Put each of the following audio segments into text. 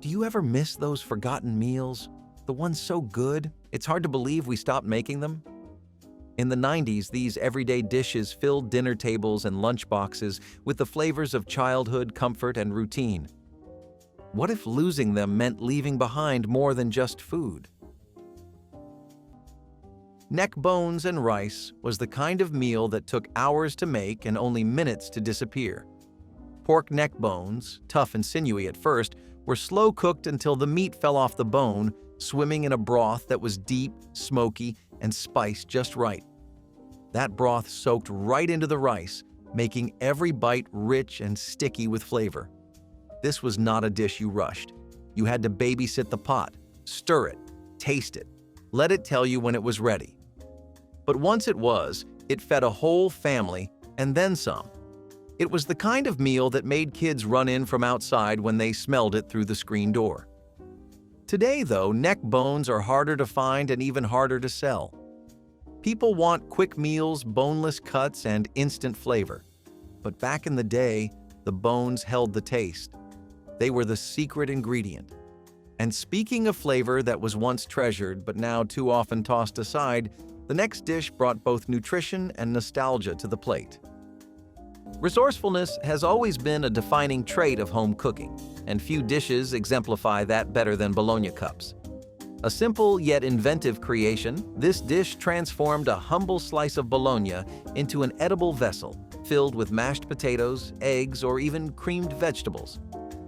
Do you ever miss those forgotten meals? The ones so good, it's hard to believe we stopped making them? In the 90s, these everyday dishes filled dinner tables and lunchboxes with the flavors of childhood, comfort, and routine. What if losing them meant leaving behind more than just food? Neck bones and rice was the kind of meal that took hours to make and only minutes to disappear. Pork neck bones, tough and sinewy at first, were slow cooked until the meat fell off the bone, swimming in a broth that was deep, smoky, and spiced just right. That broth soaked right into the rice, making every bite rich and sticky with flavor. This was not a dish you rushed. You had to babysit the pot, stir it, taste it, let it tell you when it was ready. But once it was, it fed a whole family and then some. It was the kind of meal that made kids run in from outside when they smelled it through the screen door. Today, though, neck bones are harder to find and even harder to sell. People want quick meals, boneless cuts, and instant flavor. But back in the day, the bones held the taste. They were the secret ingredient. And speaking of flavor that was once treasured but now too often tossed aside, the next dish brought both nutrition and nostalgia to the plate. Resourcefulness has always been a defining trait of home cooking, and few dishes exemplify that better than Bologna cups. A simple yet inventive creation, this dish transformed a humble slice of Bologna into an edible vessel filled with mashed potatoes, eggs, or even creamed vegetables.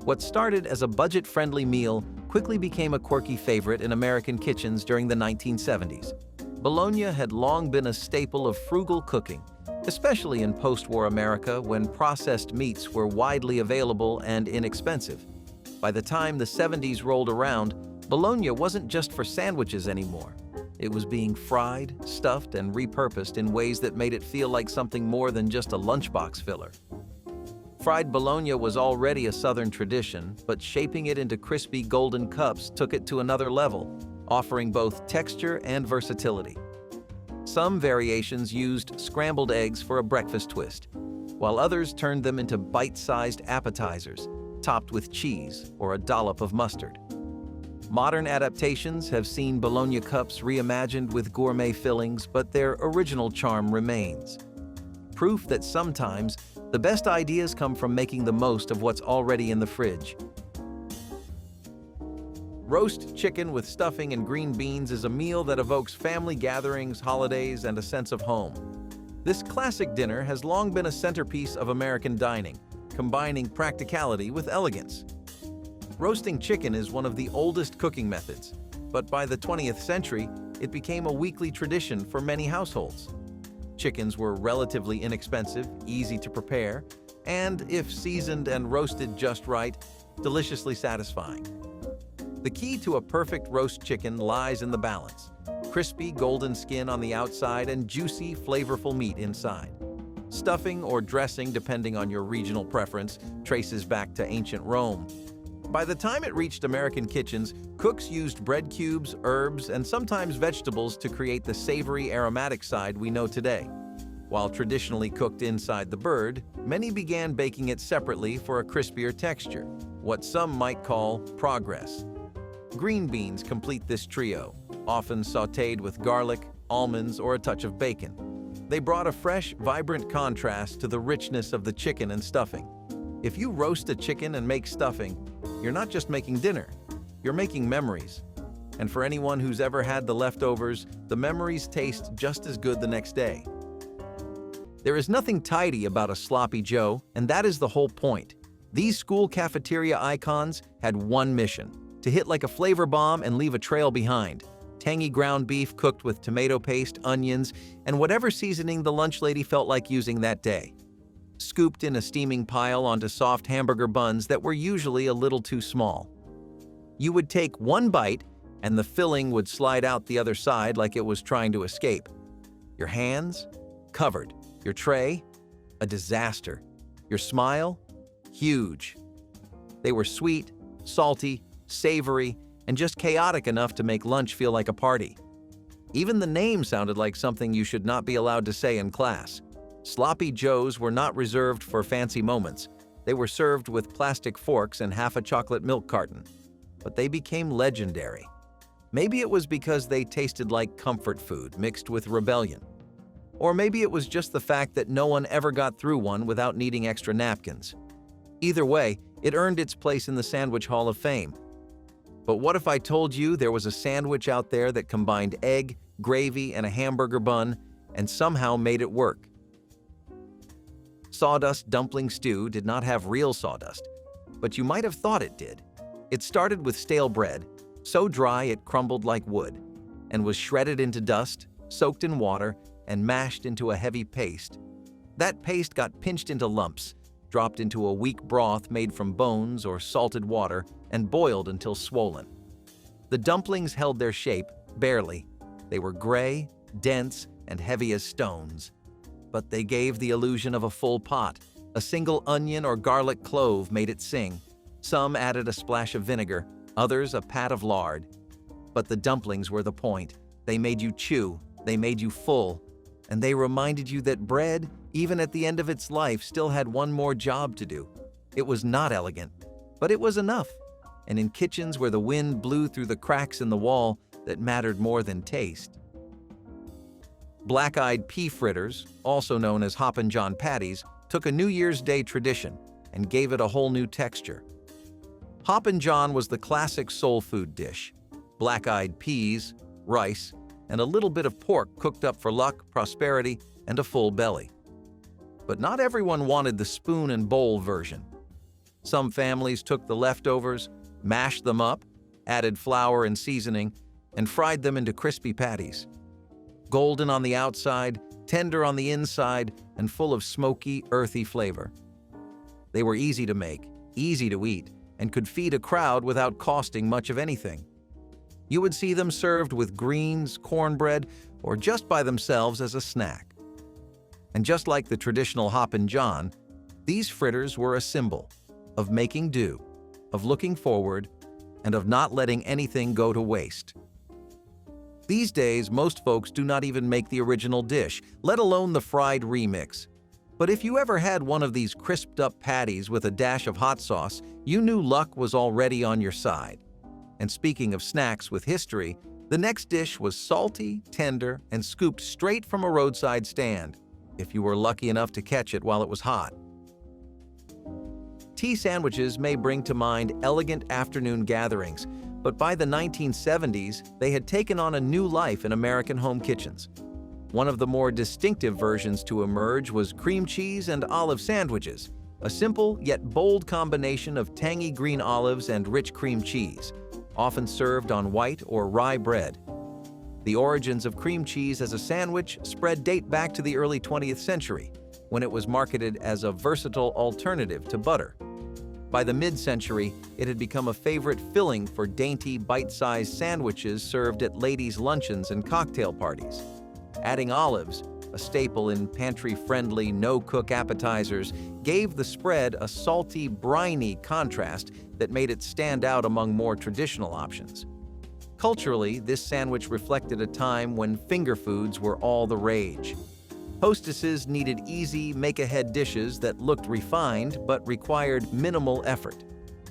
What started as a budget-friendly meal quickly became a quirky favorite in American kitchens during the 1970s. Bologna had long been a staple of frugal cooking, especially in post-war America when processed meats were widely available and inexpensive. By the time the 70s rolled around, Bologna wasn't just for sandwiches anymore. It was being fried, stuffed, and repurposed in ways that made it feel like something more than just a lunchbox filler. Fried Bologna was already a Southern tradition, but shaping it into crispy golden cups took it to another level, offering both texture and versatility. Some variations used scrambled eggs for a breakfast twist, while others turned them into bite-sized appetizers, topped with cheese or a dollop of mustard. Modern adaptations have seen Bologna cups reimagined with gourmet fillings, but their original charm remains. Proof that sometimes the best ideas come from making the most of what's already in the fridge. Roast chicken with stuffing and green beans is a meal that evokes family gatherings, holidays, and a sense of home. This classic dinner has long been a centerpiece of American dining, combining practicality with elegance. Roasting chicken is one of the oldest cooking methods, but by the 20th century, it became a weekly tradition for many households. Chickens were relatively inexpensive, easy to prepare, and, if seasoned and roasted just right, deliciously satisfying. The key to a perfect roast chicken lies in the balance: crispy golden skin on the outside and juicy, flavorful meat inside. Stuffing or dressing, depending on your regional preference, traces back to ancient Rome. By the time it reached American kitchens, cooks used bread cubes, herbs, and sometimes vegetables to create the savory, aromatic side we know today. While traditionally cooked inside the bird, many began baking it separately for a crispier texture, what some might call progress. Green beans complete this trio, often sautéed with garlic, almonds, or a touch of bacon. They brought a fresh, vibrant contrast to the richness of the chicken and stuffing. If you roast a chicken and make stuffing, you're not just making dinner, you're making memories. And for anyone who's ever had the leftovers, the memories taste just as good the next day. There is nothing tidy about a sloppy Joe, and that is the whole point. These school cafeteria icons had one mission: to hit like a flavor bomb and leave a trail behind. Tangy ground beef cooked with tomato paste, onions, and whatever seasoning the lunch lady felt like using that day. Scooped in a steaming pile onto soft hamburger buns that were usually a little too small. You would take one bite, and the filling would slide out the other side like it was trying to escape. Your hands? Covered. Your tray? A disaster. Your smile? Huge. They were sweet, salty, savory, and just chaotic enough to make lunch feel like a party. Even the name sounded like something you should not be allowed to say in class. Sloppy Joes were not reserved for fancy moments. They were served with plastic forks and half a chocolate milk carton. but they became legendary. Maybe it was because they tasted like comfort food mixed with rebellion. Or maybe it was just the fact that no one ever got through one without needing extra napkins. Either way, it earned its place in the Sandwich Hall of Fame. But what if I told you there was a sandwich out there that combined egg, gravy, and a hamburger bun, and somehow made it work? Sawdust dumpling stew did not have real sawdust, but you might have thought it did. It started with stale bread, so dry it crumbled like wood, and was shredded into dust, soaked in water, and mashed into a heavy paste. That paste got pinched into lumps, dropped into a weak broth made from bones or salted water, and boiled until swollen. The dumplings held their shape, barely. They were gray, dense, and heavy as stones. But they gave the illusion of a full pot. A single onion or garlic clove made it sing. Some added a splash of vinegar, others a pat of lard. But the dumplings were the point. They made you chew, they made you full, and they reminded you that bread, even at the end of its life, still had one more job to do. It was not elegant, but it was enough. And in kitchens where the wind blew through the cracks in the wall, that mattered more than taste. Black-eyed pea fritters, also known as Hoppin' John patties, took a New Year's Day tradition and gave it a whole new texture. Hoppin' John was the classic soul food dish. Black-eyed peas, rice, and a little bit of pork cooked up for luck, prosperity, and a full belly. But not everyone wanted the spoon and bowl version. Some families took the leftovers, mashed them up, added flour and seasoning, and fried them into crispy patties. Golden on the outside, tender on the inside, and full of smoky, earthy flavor. They were easy to make, easy to eat, and could feed a crowd without costing much of anything. You would see them served with greens, cornbread, or just by themselves as a snack. And just like the traditional Hoppin' John, these fritters were a symbol of making do, of looking forward, and of not letting anything go to waste. These days, most folks do not even make the original dish, let alone the fried remix. But if you ever had one of these crisped-up patties with a dash of hot sauce, you knew luck was already on your side. And speaking of snacks with history, the next dish was salty, tender, and scooped straight from a roadside stand, if you were lucky enough to catch it while it was hot. Tea sandwiches may bring to mind elegant afternoon gatherings, but by the 1970s, they had taken on a new life in American home kitchens. One of the more distinctive versions to emerge was cream cheese and olive sandwiches, a simple yet bold combination of tangy green olives and rich cream cheese, often served on white or rye bread. The origins of cream cheese as a sandwich spread date back to the early 20th century, when it was marketed as a versatile alternative to butter. By the mid-century, it had become a favorite filling for dainty, bite-sized sandwiches served at ladies' luncheons and cocktail parties. Adding olives, a staple in pantry-friendly, no-cook appetizers, gave the spread a salty, briny contrast that made it stand out among more traditional options. Culturally, this sandwich reflected a time when finger foods were all the rage. Hostesses needed easy, make-ahead dishes that looked refined but required minimal effort.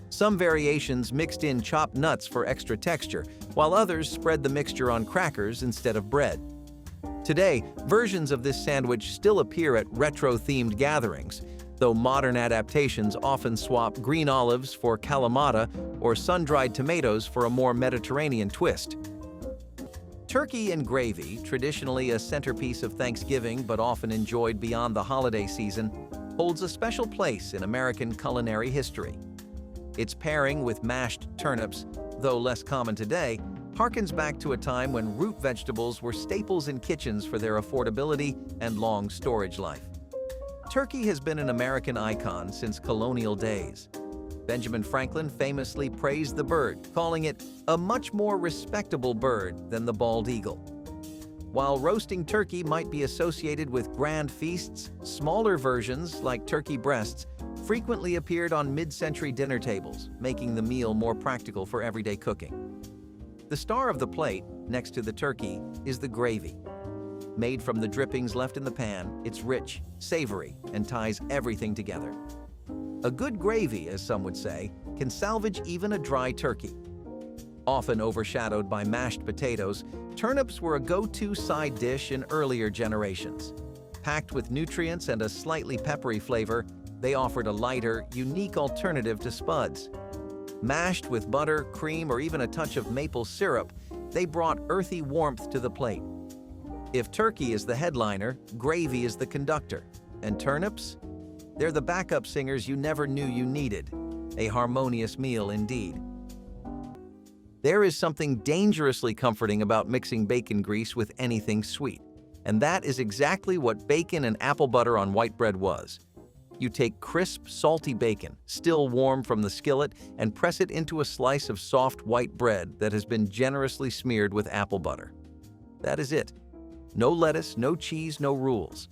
Some variations mixed in chopped nuts for extra texture, while others spread the mixture on crackers instead of bread. Today, versions of this sandwich still appear at retro-themed gatherings, though modern adaptations often swap green olives for kalamata or sun-dried tomatoes for a more Mediterranean twist. Turkey and gravy, traditionally a centerpiece of Thanksgiving but often enjoyed beyond the holiday season, holds a special place in American culinary history. Its pairing with mashed turnips, though less common today, harkens back to a time when root vegetables were staples in kitchens for their affordability and long storage life. Turkey has been an American icon since colonial days. Benjamin Franklin famously praised the bird, calling it a much more respectable bird than the bald eagle. While roasting turkey might be associated with grand feasts, smaller versions, like turkey breasts, frequently appeared on mid-century dinner tables, making the meal more practical for everyday cooking. The star of the plate, next to the turkey, is the gravy. Made from the drippings left in the pan, it's rich, savory, and ties everything together. A good gravy, as some would say, can salvage even a dry turkey. Often overshadowed by mashed potatoes, turnips were a go-to side dish in earlier generations. Packed with nutrients and a slightly peppery flavor, they offered a lighter, unique alternative to spuds. Mashed with butter, cream, or even a touch of maple syrup, they brought earthy warmth to the plate. If turkey is the headliner, gravy is the conductor. And turnips? They're the backup singers you never knew you needed. A harmonious meal indeed. There is something dangerously comforting about mixing bacon grease with anything sweet. And that is exactly what bacon and apple butter on white bread was. You take crisp, salty bacon, still warm from the skillet, and press it into a slice of soft white bread that has been generously smeared with apple butter. That is it. No lettuce, no cheese, no rules.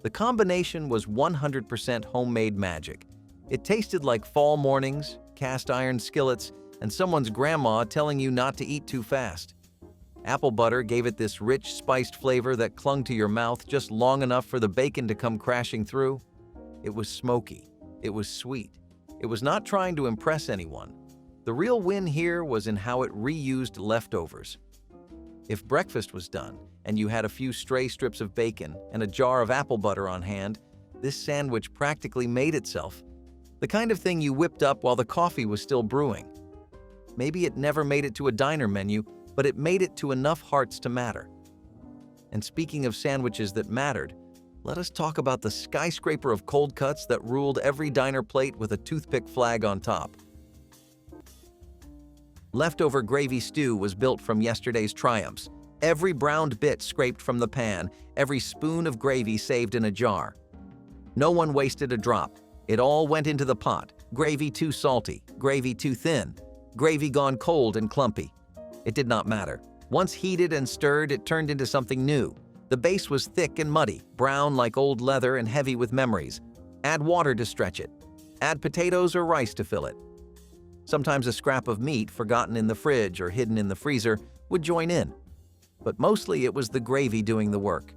The combination was 100% homemade magic. It tasted like fall mornings, cast iron skillets, and someone's grandma telling you not to eat too fast. Apple butter gave it this rich, spiced flavor that clung to your mouth just long enough for the bacon to come crashing through. It was smoky. It was sweet. It was not trying to impress anyone. The real win here was in how it reused leftovers. If breakfast was done, and you had a few stray strips of bacon and a jar of apple butter on hand, this sandwich practically made itself. The kind of thing you whipped up while the coffee was still brewing. Maybe it never made it to a diner menu, but it made it to enough hearts to matter. And speaking of sandwiches that mattered, let us talk about the skyscraper of cold cuts that ruled every diner plate with a toothpick flag on top. Leftover gravy stew was built from yesterday's triumphs. Every browned bit scraped from the pan, every spoon of gravy saved in a jar. No one wasted a drop. It all went into the pot. Gravy too salty, gravy too thin, gravy gone cold and clumpy. It did not matter. Once heated and stirred, it turned into something new. The base was thick and muddy, brown like old leather and heavy with memories. Add water to stretch it. Add potatoes or rice to fill it. Sometimes a scrap of meat, forgotten in the fridge or hidden in the freezer, would join in. But mostly it was the gravy doing the work,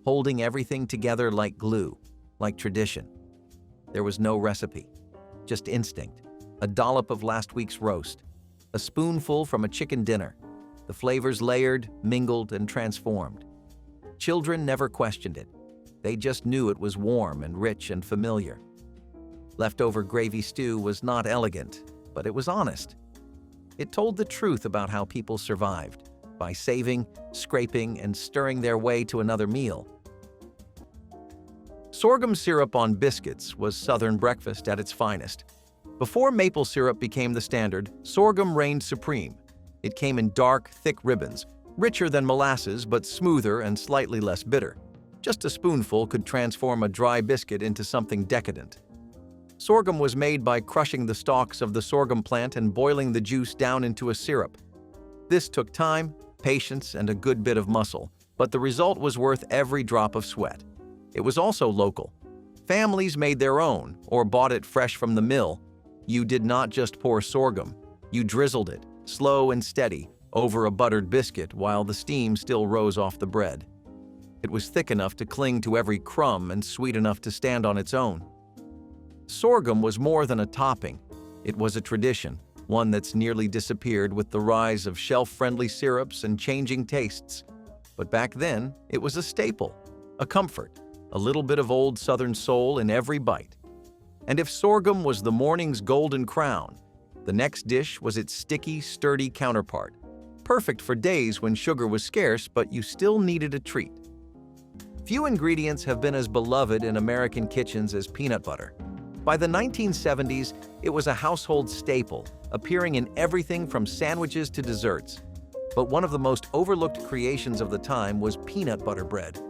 holding everything together like glue, like tradition. There was no recipe, just instinct. A dollop of last week's roast, a spoonful from a chicken dinner. The flavors layered, mingled, and transformed. Children never questioned it. They just knew it was warm and rich and familiar. Leftover gravy stew was not elegant, but it was honest. It told the truth about how people survived, by saving, scraping, and stirring their way to another meal. Sorghum syrup on biscuits was Southern breakfast at its finest. Before maple syrup became the standard, sorghum reigned supreme. It came in dark, thick ribbons, richer than molasses but smoother and slightly less bitter. Just a spoonful could transform a dry biscuit into something decadent. Sorghum was made by crushing the stalks of the sorghum plant and boiling the juice down into a syrup. This took time, patience, and a good bit of muscle, but the result was worth every drop of sweat. It was also local. Families made their own or bought it fresh from the mill. You did not just pour sorghum, you drizzled it, slow and steady, over a buttered biscuit while the steam still rose off the bread. It was thick enough to cling to every crumb and sweet enough to stand on its own. Sorghum was more than a topping. It was a tradition, one that's nearly disappeared with the rise of shelf-friendly syrups and changing tastes. But back then, it was a staple, a comfort, a little bit of old Southern soul in every bite. And if sorghum was the morning's golden crown, the next dish was its sticky, sturdy counterpart. Perfect for days when sugar was scarce, but you still needed a treat. Few ingredients have been as beloved in American kitchens as peanut butter. By the 1970s, it was a household staple, appearing in everything from sandwiches to desserts. But one of the most overlooked creations of the time was peanut butter bread.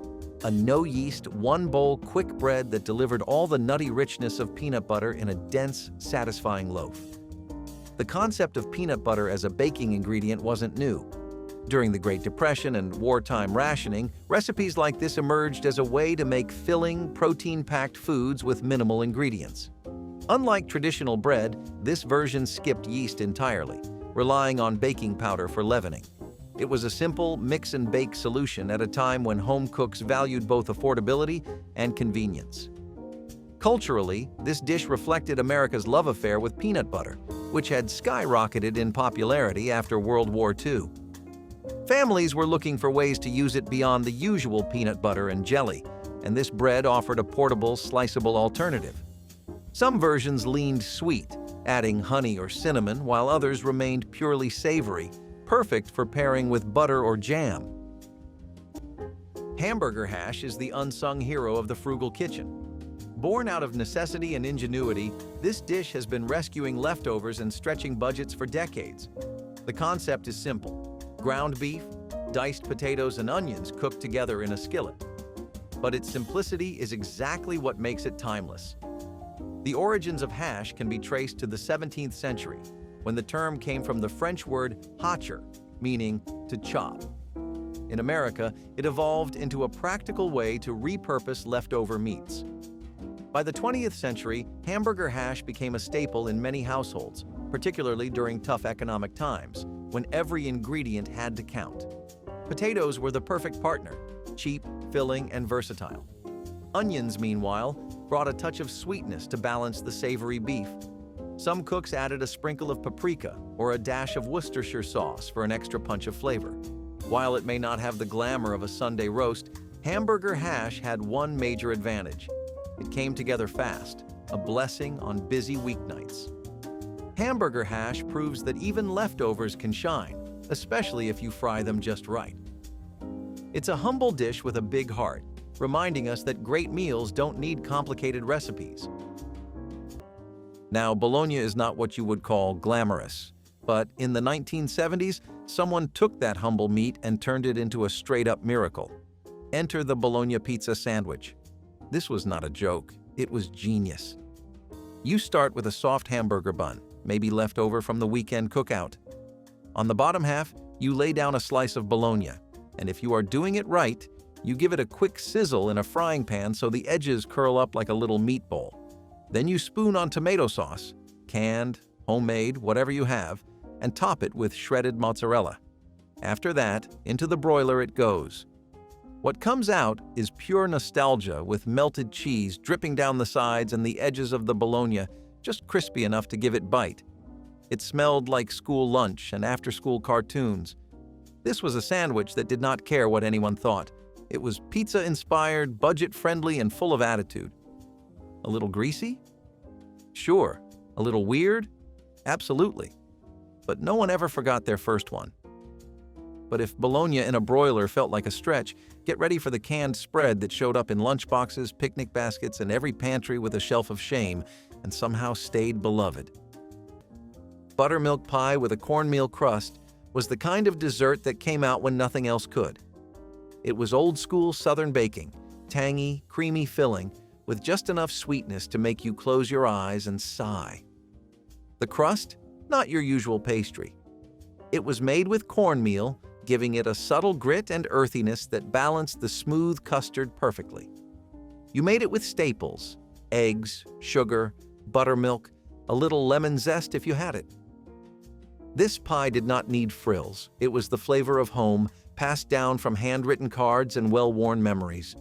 A no-yeast, one-bowl quick bread that delivered all the nutty richness of peanut butter in a dense, satisfying loaf. The concept of peanut butter as a baking ingredient wasn't new. During the Great Depression and wartime rationing, recipes like this emerged as a way to make filling, protein-packed foods with minimal ingredients. Unlike traditional bread, this version skipped yeast entirely, relying on baking powder for leavening. It was a simple mix-and-bake solution at a time when home cooks valued both affordability and convenience. Culturally, this dish reflected America's love affair with peanut butter, which had skyrocketed in popularity after World War II. Families were looking for ways to use it beyond the usual peanut butter and jelly, and this bread offered a portable, sliceable alternative. Some versions leaned sweet, adding honey or cinnamon, while others remained purely savory, perfect for pairing with butter or jam. Hamburger hash is the unsung hero of the frugal kitchen. Born out of necessity and ingenuity, this dish has been rescuing leftovers and stretching budgets for decades. The concept is simple: ground beef, diced potatoes, and onions cooked together in a skillet. But its simplicity is exactly what makes it timeless. The origins of hash can be traced to the 17th century, when the term came from the French word hacher, meaning to chop. In America, it evolved into a practical way to repurpose leftover meats. By the 20th century, hamburger hash became a staple in many households, particularly during tough economic times, when every ingredient had to count. Potatoes were the perfect partner, cheap, filling, and versatile. Onions, meanwhile, brought a touch of sweetness to balance the savory beef. Some cooks added a sprinkle of paprika or a dash of Worcestershire sauce for an extra punch of flavor. While it may not have the glamour of a Sunday roast, hamburger hash had one major advantage. It came together fast, a blessing on busy weeknights. Hamburger hash proves that even leftovers can shine, especially if you fry them just right. It's a humble dish with a big heart, reminding us that great meals don't need complicated recipes. Now, Bologna is not what you would call glamorous, but in the 1970s, someone took that humble meat and turned it into a straight-up miracle. Enter the Bologna pizza sandwich. This was not a joke, it was genius. You start with a soft hamburger bun, maybe left over from the weekend cookout. On the bottom half, you lay down a slice of Bologna, and if you are doing it right, you give it a quick sizzle in a frying pan so the edges curl up like a little meatball. Then you spoon on tomato sauce, canned, homemade, whatever you have, and top it with shredded mozzarella. After that, into the broiler it goes. What comes out is pure nostalgia with melted cheese dripping down the sides and the edges of the Bologna just crispy enough to give it bite. It smelled like school lunch and after-school cartoons. This was a sandwich that did not care what anyone thought. It was pizza-inspired, budget-friendly, and full of attitude. A little greasy? Sure. A little weird? Absolutely. But no one ever forgot their first one. But if Bologna in a broiler felt like a stretch, get ready for the canned spread that showed up in lunchboxes, picnic baskets, and every pantry with a shelf of shame, and somehow stayed beloved. Buttermilk pie with a cornmeal crust was the kind of dessert that came out when nothing else could. It was old-school Southern baking, tangy, creamy filling, with just enough sweetness to make you close your eyes and sigh. The crust? Not your usual pastry. It was made with cornmeal, giving it a subtle grit and earthiness that balanced the smooth custard perfectly. You made it with staples: eggs, sugar, buttermilk, a little lemon zest if you had it. This pie did not need frills. It was the flavor of home, passed down from handwritten cards and well-worn memories.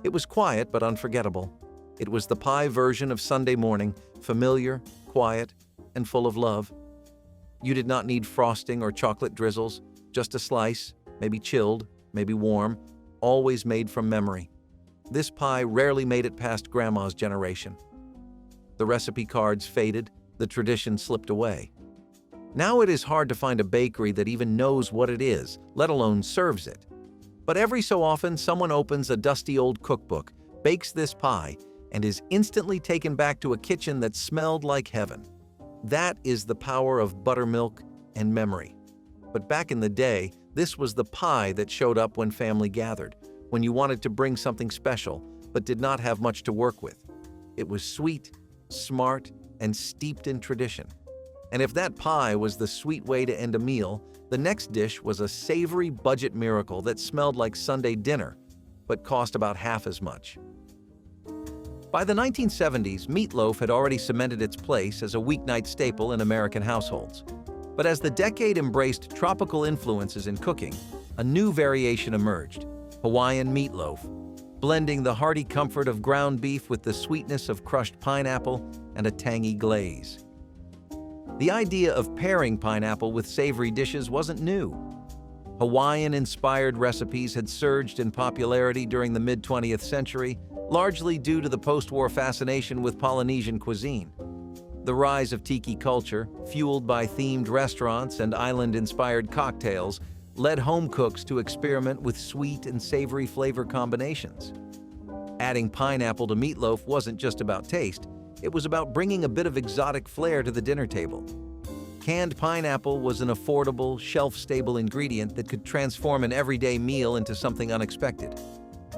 It was quiet but unforgettable. It was the pie version of Sunday morning, familiar, quiet, and full of love. You did not need frosting or chocolate drizzles, just a slice, maybe chilled, maybe warm, always made from memory. This pie rarely made it past Grandma's generation. The recipe cards faded, the tradition slipped away. Now it is hard to find a bakery that even knows what it is, let alone serves it. But every so often, someone opens a dusty old cookbook, bakes this pie, and is instantly taken back to a kitchen that smelled like heaven. That is the power of buttermilk and memory. But back in the day, this was the pie that showed up when family gathered, when you wanted to bring something special, but did not have much to work with. It was sweet, smart, and steeped in tradition. And if that pie was the sweet way to end a meal, the next dish was a savory budget miracle that smelled like Sunday dinner, but cost about half as much. By the 1970s, meatloaf had already cemented its place as a weeknight staple in American households. But as the decade embraced tropical influences in cooking, a new variation emerged: Hawaiian meatloaf. blending the hearty comfort of ground beef with the sweetness of crushed pineapple and a tangy glaze. The idea of pairing pineapple with savory dishes wasn't new. Hawaiian-inspired recipes had surged in popularity during the mid-20th century, largely due to the post-war fascination with Polynesian cuisine. The rise of tiki culture, fueled by themed restaurants and island-inspired cocktails, led home cooks to experiment with sweet and savory flavor combinations. Adding pineapple to meatloaf wasn't just about taste, it was about bringing a bit of exotic flair to the dinner table. Canned pineapple was an affordable, shelf-stable ingredient that could transform an everyday meal into something unexpected.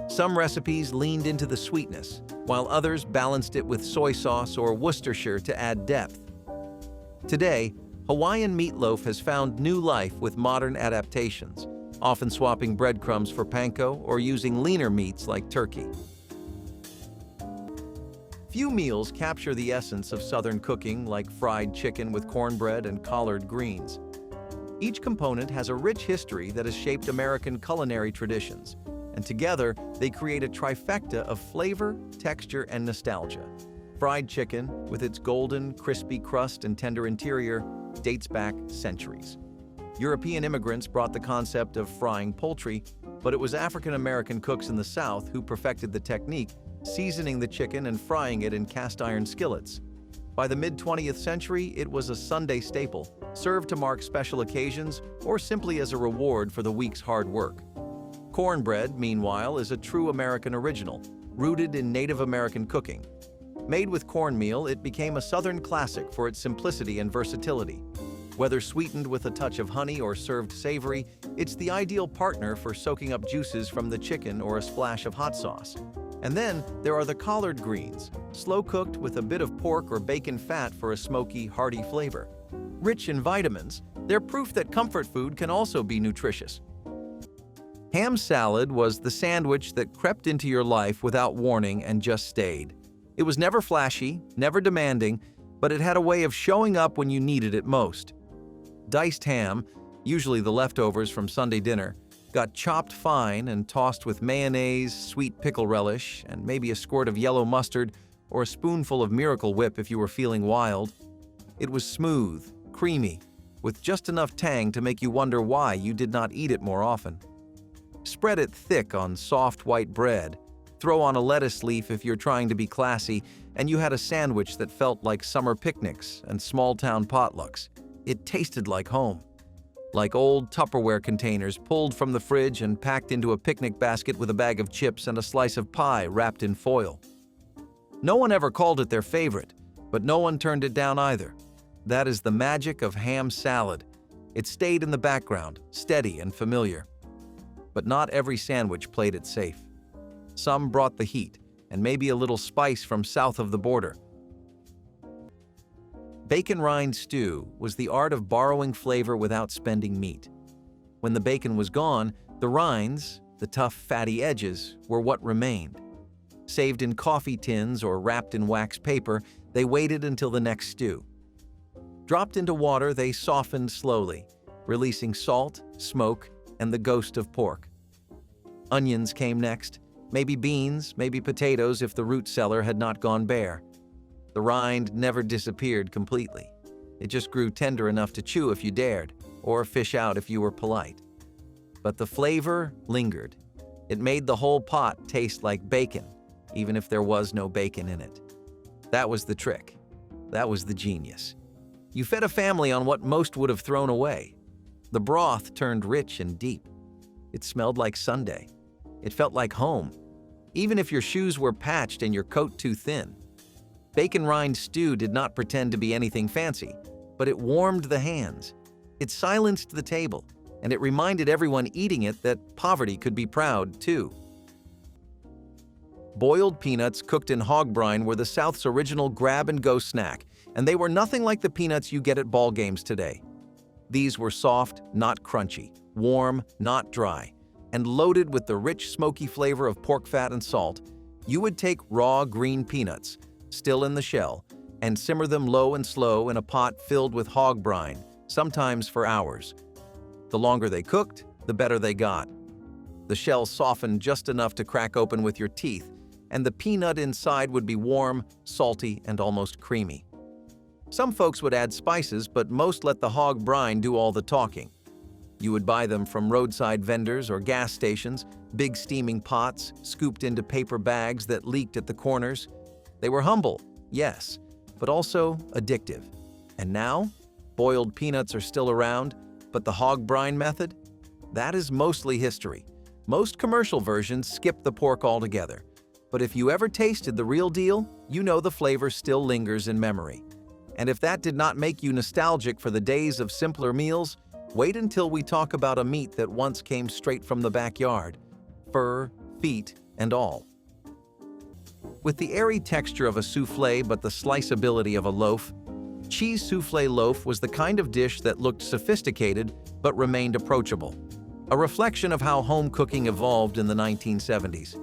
Some recipes leaned into the sweetness, while others balanced it with soy sauce or Worcestershire to add depth. Today, Hawaiian meatloaf has found new life with modern adaptations, often swapping breadcrumbs for panko or using leaner meats like turkey. Few meals capture the essence of Southern cooking like fried chicken with cornbread and collard greens. Each component has a rich history that has shaped American culinary traditions, and together they create a trifecta of flavor, texture, and nostalgia. Fried chicken, with its golden, crispy crust and tender interior, dates back centuries. European immigrants brought the concept of frying poultry, but it was African-American cooks in the South who perfected the technique, seasoning the chicken and frying it in cast-iron skillets. By the mid-20th century, it was a Sunday staple, served to mark special occasions or simply as a reward for the week's hard work. Cornbread, meanwhile, is a true American original, rooted in Native American cooking. Made with cornmeal, it became a Southern classic for its simplicity and versatility. Whether sweetened with a touch of honey or served savory, it's the ideal partner for soaking up juices from the chicken or a splash of hot sauce. And then there are the collard greens, slow-cooked with a bit of pork or bacon fat for a smoky, hearty flavor. Rich in vitamins, they're proof that comfort food can also be nutritious. Ham salad was the sandwich that crept into your life without warning and just stayed. It was never flashy, never demanding, but it had a way of showing up when you needed it most. Diced ham, usually the leftovers from Sunday dinner, got chopped fine and tossed with mayonnaise, sweet pickle relish, and maybe a squirt of yellow mustard or a spoonful of Miracle Whip if you were feeling wild. It was smooth, creamy, with just enough tang to make you wonder why you did not eat it more often. Spread it thick on soft white bread, throw on a lettuce leaf if you're trying to be classy, and you had a sandwich that felt like summer picnics and small-town potlucks. It tasted like home. Like old Tupperware containers pulled from the fridge and packed into a picnic basket with a bag of chips and a slice of pie wrapped in foil. No one ever called it their favorite, but no one turned it down either. That is the magic of ham salad. It stayed in the background, steady and familiar. But not every sandwich played it safe. Some brought the heat, and maybe a little spice from south of the border. Bacon rind stew was the art of borrowing flavor without spending meat. When the bacon was gone, the rinds, the tough, fatty edges, were what remained. Saved in coffee tins or wrapped in wax paper, they waited until the next stew. Dropped into water, they softened slowly, releasing salt, smoke, and the ghost of pork. Onions came next, maybe beans, maybe potatoes if the root cellar had not gone bare. The rind never disappeared completely. It just grew tender enough to chew if you dared, or fish out if you were polite. But the flavor lingered. It made the whole pot taste like bacon, even if there was no bacon in it. That was the trick. That was the genius. You fed a family on what most would have thrown away. The broth turned rich and deep. It smelled like Sunday. It felt like home, even if your shoes were patched and your coat too thin. Bacon rind stew did not pretend to be anything fancy, but it warmed the hands. It silenced the table, and it reminded everyone eating it that poverty could be proud, too. Boiled peanuts cooked in hog brine were the South's original grab-and-go snack, and they were nothing like the peanuts you get at ball games today. These were soft, not crunchy, warm, not dry, and loaded with the rich, smoky flavor of pork fat and salt. You would take raw green peanuts, still in the shell, and simmer them low and slow in a pot filled with hog brine, sometimes for hours. The longer they cooked, the better they got. The shell softened just enough to crack open with your teeth, and the peanut inside would be warm, salty, and almost creamy. Some folks would add spices, but most let the hog brine do all the talking. You would buy them from roadside vendors or gas stations, big steaming pots, scooped into paper bags that leaked at the corners. They were humble, yes, but also addictive. And now, boiled peanuts are still around, but the hog brine method? That is mostly history. Most commercial versions skip the pork altogether. But if you ever tasted the real deal, you know the flavor still lingers in memory. And if that did not make you nostalgic for the days of simpler meals, wait until we talk about a meat that once came straight from the backyard. Fur, feet, and all. With the airy texture of a soufflé but the sliceability of a loaf, cheese soufflé loaf was the kind of dish that looked sophisticated but remained approachable. A reflection of how home cooking evolved in the 1970s.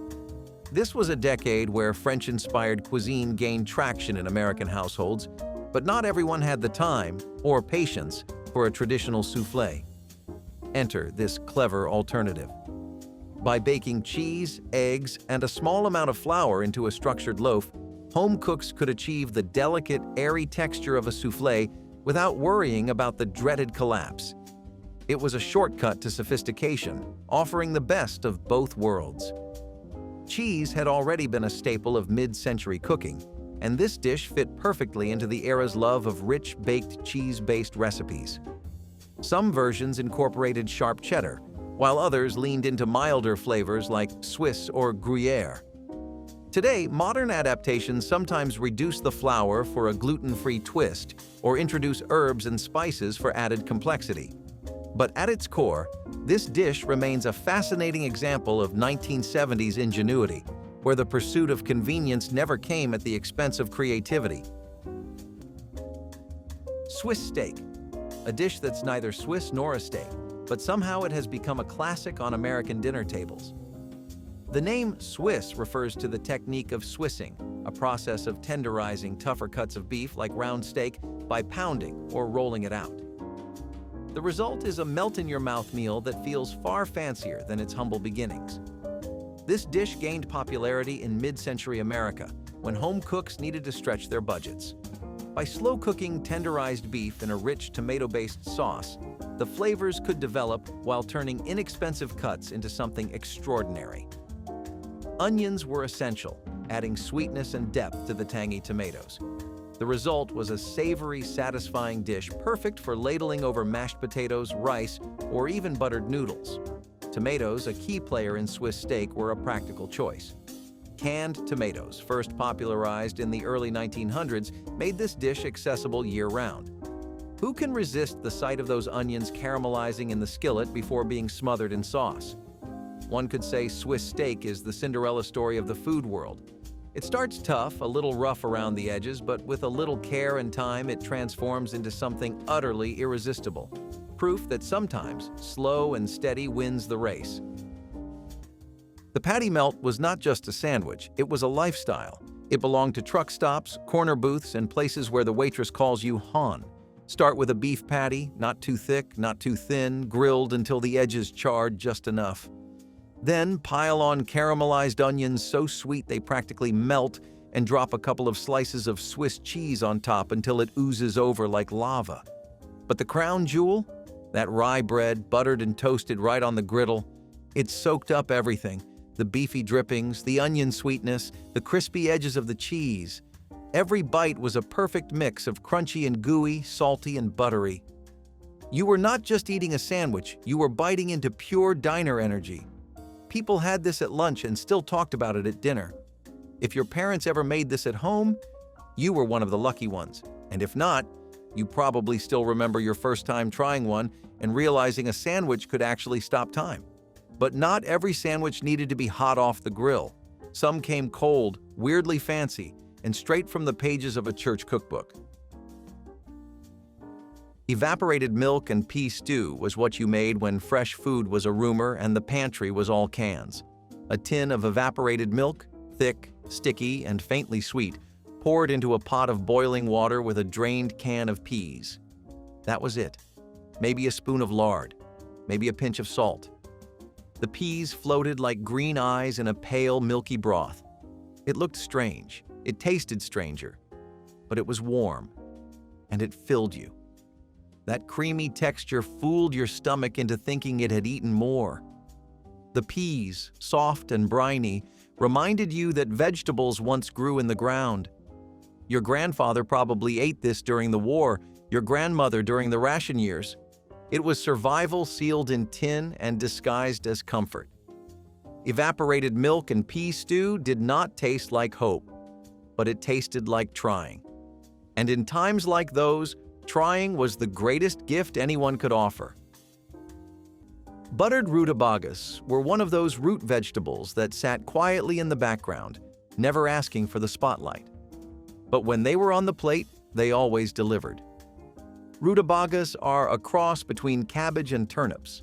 This was a decade where French-inspired cuisine gained traction in American households, but not everyone had the time or patience for a traditional soufflé. Enter this clever alternative. By baking cheese, eggs, and a small amount of flour into a structured loaf, home cooks could achieve the delicate, airy texture of a soufflé without worrying about the dreaded collapse. It was a shortcut to sophistication, offering the best of both worlds. Cheese had already been a staple of mid-century cooking, and this dish fit perfectly into the era's love of rich, baked cheese-based recipes. Some versions incorporated sharp cheddar, while others leaned into milder flavors like Swiss or Gruyere. Today, modern adaptations sometimes reduce the flour for a gluten-free twist or introduce herbs and spices for added complexity. But at its core, this dish remains a fascinating example of 1970s ingenuity, where the pursuit of convenience never came at the expense of creativity. Swiss steak, a dish that's neither Swiss nor a steak, but somehow it has become a classic on American dinner tables. The name Swiss refers to the technique of Swissing, a process of tenderizing tougher cuts of beef like round steak by pounding or rolling it out. The result is a melt-in-your-mouth meal that feels far fancier than its humble beginnings. This dish gained popularity in mid-century America, when home cooks needed to stretch their budgets. By slow-cooking tenderized beef in a rich tomato-based sauce, the flavors could develop while turning inexpensive cuts into something extraordinary. Onions were essential, adding sweetness and depth to the tangy tomatoes. The result was a savory, satisfying dish perfect for ladling over mashed potatoes, rice, or even buttered noodles. Tomatoes, a key player in Swiss steak, were a practical choice. Canned tomatoes, first popularized in the early 1900s, made this dish accessible year-round. Who can resist the sight of those onions caramelizing in the skillet before being smothered in sauce? One could say Swiss steak is the Cinderella story of the food world. It starts tough, a little rough around the edges, but with a little care and time, it transforms into something utterly irresistible. Proof that sometimes slow and steady wins the race. The patty melt was not just a sandwich, it was a lifestyle. It belonged to truck stops, corner booths, and places where the waitress calls you hon. Start with a beef patty, not too thick, not too thin, grilled until the edges charred just enough. Then pile on caramelized onions so sweet they practically melt, and drop a couple of slices of Swiss cheese on top until it oozes over like lava. But the crown jewel? That rye bread, buttered and toasted right on the griddle. It soaked up everything. The beefy drippings, the onion sweetness, the crispy edges of the cheese. Every bite was a perfect mix of crunchy and gooey, salty and buttery. You were not just eating a sandwich, you were biting into pure diner energy. People had this at lunch and still talked about it at dinner. If your parents ever made this at home, you were one of the lucky ones. And if not, you probably still remember your first time trying one and realizing a sandwich could actually stop time. But not every sandwich needed to be hot off the grill. Some came cold, weirdly fancy, and straight from the pages of a church cookbook. Evaporated milk and pea stew was what you made when fresh food was a rumor and the pantry was all cans. A tin of evaporated milk, thick, sticky, and faintly sweet, poured into a pot of boiling water with a drained can of peas. That was it. Maybe a spoon of lard, maybe a pinch of salt. The peas floated like green eyes in a pale, milky broth. It looked strange. It tasted stranger. But it was warm, and it filled you. That creamy texture fooled your stomach into thinking it had eaten more. The peas, soft and briny, reminded you that vegetables once grew in the ground. Your grandfather probably ate this during the war, your grandmother during the ration years. It was survival sealed in tin and disguised as comfort. Evaporated milk and pea stew did not taste like hope, but it tasted like trying. And in times like those, trying was the greatest gift anyone could offer. Buttered rutabagas were one of those root vegetables that sat quietly in the background, never asking for the spotlight. But when they were on the plate, they always delivered. Rutabagas are a cross between cabbage and turnips,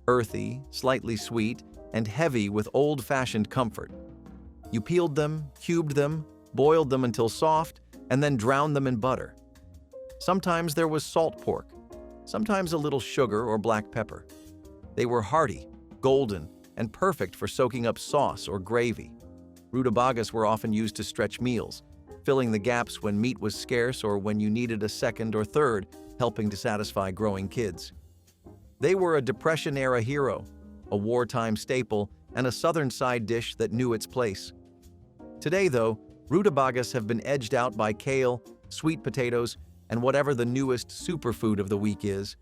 earthy, slightly sweet, and heavy with old-fashioned comfort. You peeled them, cubed them, boiled them until soft, and then drowned them in butter. Sometimes there was salt pork, sometimes a little sugar or black pepper. They were hearty, golden, and perfect for soaking up sauce or gravy. Rutabagas were often used to stretch meals, filling the gaps when meat was scarce or when you needed a second or third, helping to satisfy growing kids. They were a Depression-era hero, a wartime staple, and a Southern side dish that knew its place. Today, though, rutabagas have been edged out by kale, sweet potatoes, and whatever the newest superfood of the week is.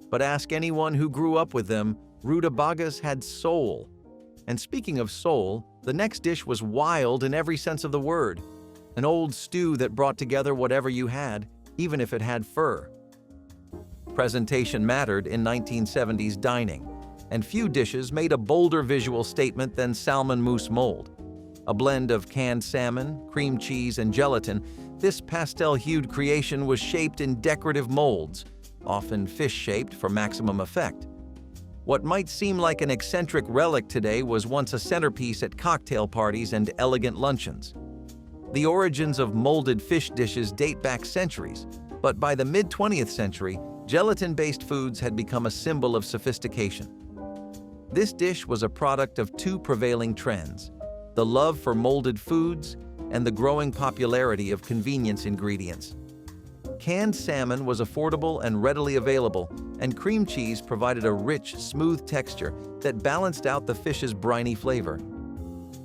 But ask anyone who grew up with them, rutabagas had soul. And speaking of soul, the next dish was wild in every sense of the word. An old stew that brought together whatever you had, even if it had fur. Presentation mattered in 1970s dining, and few dishes made a bolder visual statement than salmon mousse mold. A blend of canned salmon, cream cheese, and gelatin, this pastel-hued creation was shaped in decorative molds, often fish-shaped for maximum effect. What might seem like an eccentric relic today was once a centerpiece at cocktail parties and elegant luncheons. The origins of molded fish dishes date back centuries, but by the mid-20th century, gelatin-based foods had become a symbol of sophistication. This dish was a product of two prevailing trends: the love for molded foods and the growing popularity of convenience ingredients. Canned salmon was affordable and readily available, and cream cheese provided a rich, smooth texture that balanced out the fish's briny flavor.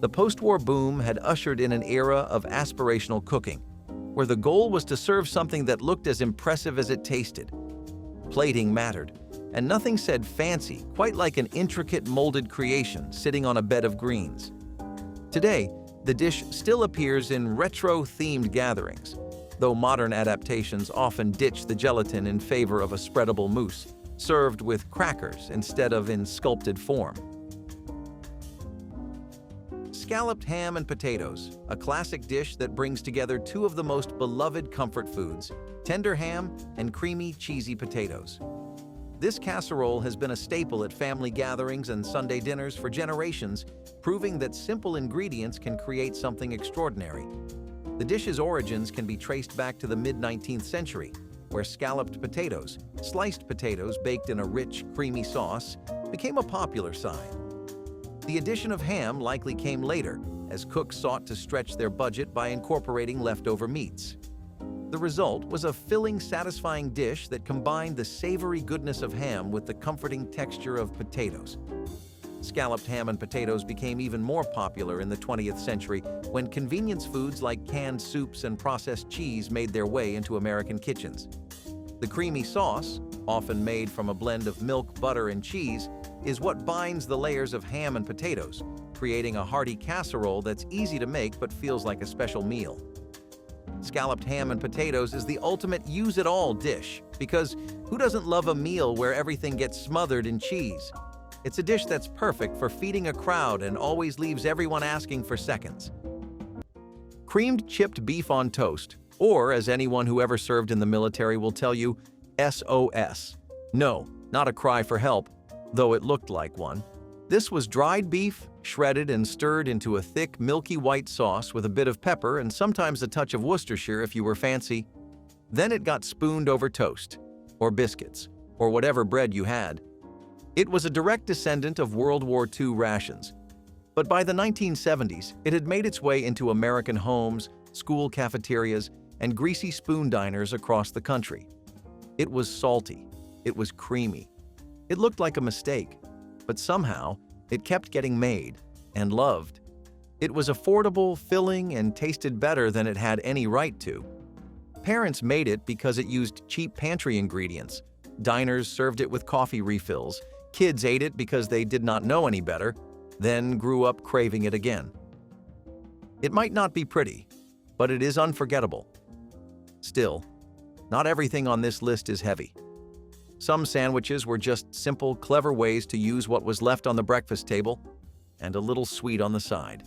The post-war boom had ushered in an era of aspirational cooking, where the goal was to serve something that looked as impressive as it tasted. Plating mattered, and nothing said fancy quite like an intricate molded creation sitting on a bed of greens. Today, the dish still appears in retro-themed gatherings, though modern adaptations often ditch the gelatin in favor of a spreadable mousse, served with crackers instead of in sculpted form. Scalloped ham and potatoes, a classic dish that brings together two of the most beloved comfort foods, tender ham and creamy, cheesy potatoes. This casserole has been a staple at family gatherings and Sunday dinners for generations, proving that simple ingredients can create something extraordinary. The dish's origins can be traced back to the mid-19th century, where scalloped potatoes, sliced potatoes baked in a rich, creamy sauce, became a popular side. The addition of ham likely came later, as cooks sought to stretch their budget by incorporating leftover meats. The result was a filling, satisfying dish that combined the savory goodness of ham with the comforting texture of potatoes. Scalloped ham and potatoes became even more popular in the 20th century when convenience foods like canned soups and processed cheese made their way into American kitchens. The creamy sauce, often made from a blend of milk, butter, and cheese, is what binds the layers of ham and potatoes, creating a hearty casserole that's easy to make but feels like a special meal. Scalloped ham and potatoes is the ultimate use-it-all dish, because who doesn't love a meal where everything gets smothered in cheese? It's a dish that's perfect for feeding a crowd and always leaves everyone asking for seconds. Creamed chipped beef on toast, or as anyone who ever served in the military will tell you, SOS. No, not a cry for help, though it looked like one. This was dried beef, shredded and stirred into a thick, milky white sauce with a bit of pepper and sometimes a touch of Worcestershire if you were fancy. Then it got spooned over toast, or biscuits, or whatever bread you had. It was a direct descendant of World War II rations, but by the 1970s, it had made its way into American homes, school cafeterias, and greasy spoon diners across the country. It was salty. It was creamy. It looked like a mistake, but somehow it kept getting made and loved. It was affordable, filling, and tasted better than it had any right to. Parents made it because it used cheap pantry ingredients. Diners served it with coffee refills. Kids ate it because they did not know any better, then grew up craving it again. It might not be pretty, but it is unforgettable. Still, not everything on this list is heavy. Some sandwiches were just simple, clever ways to use what was left on the breakfast table and a little sweet on the side.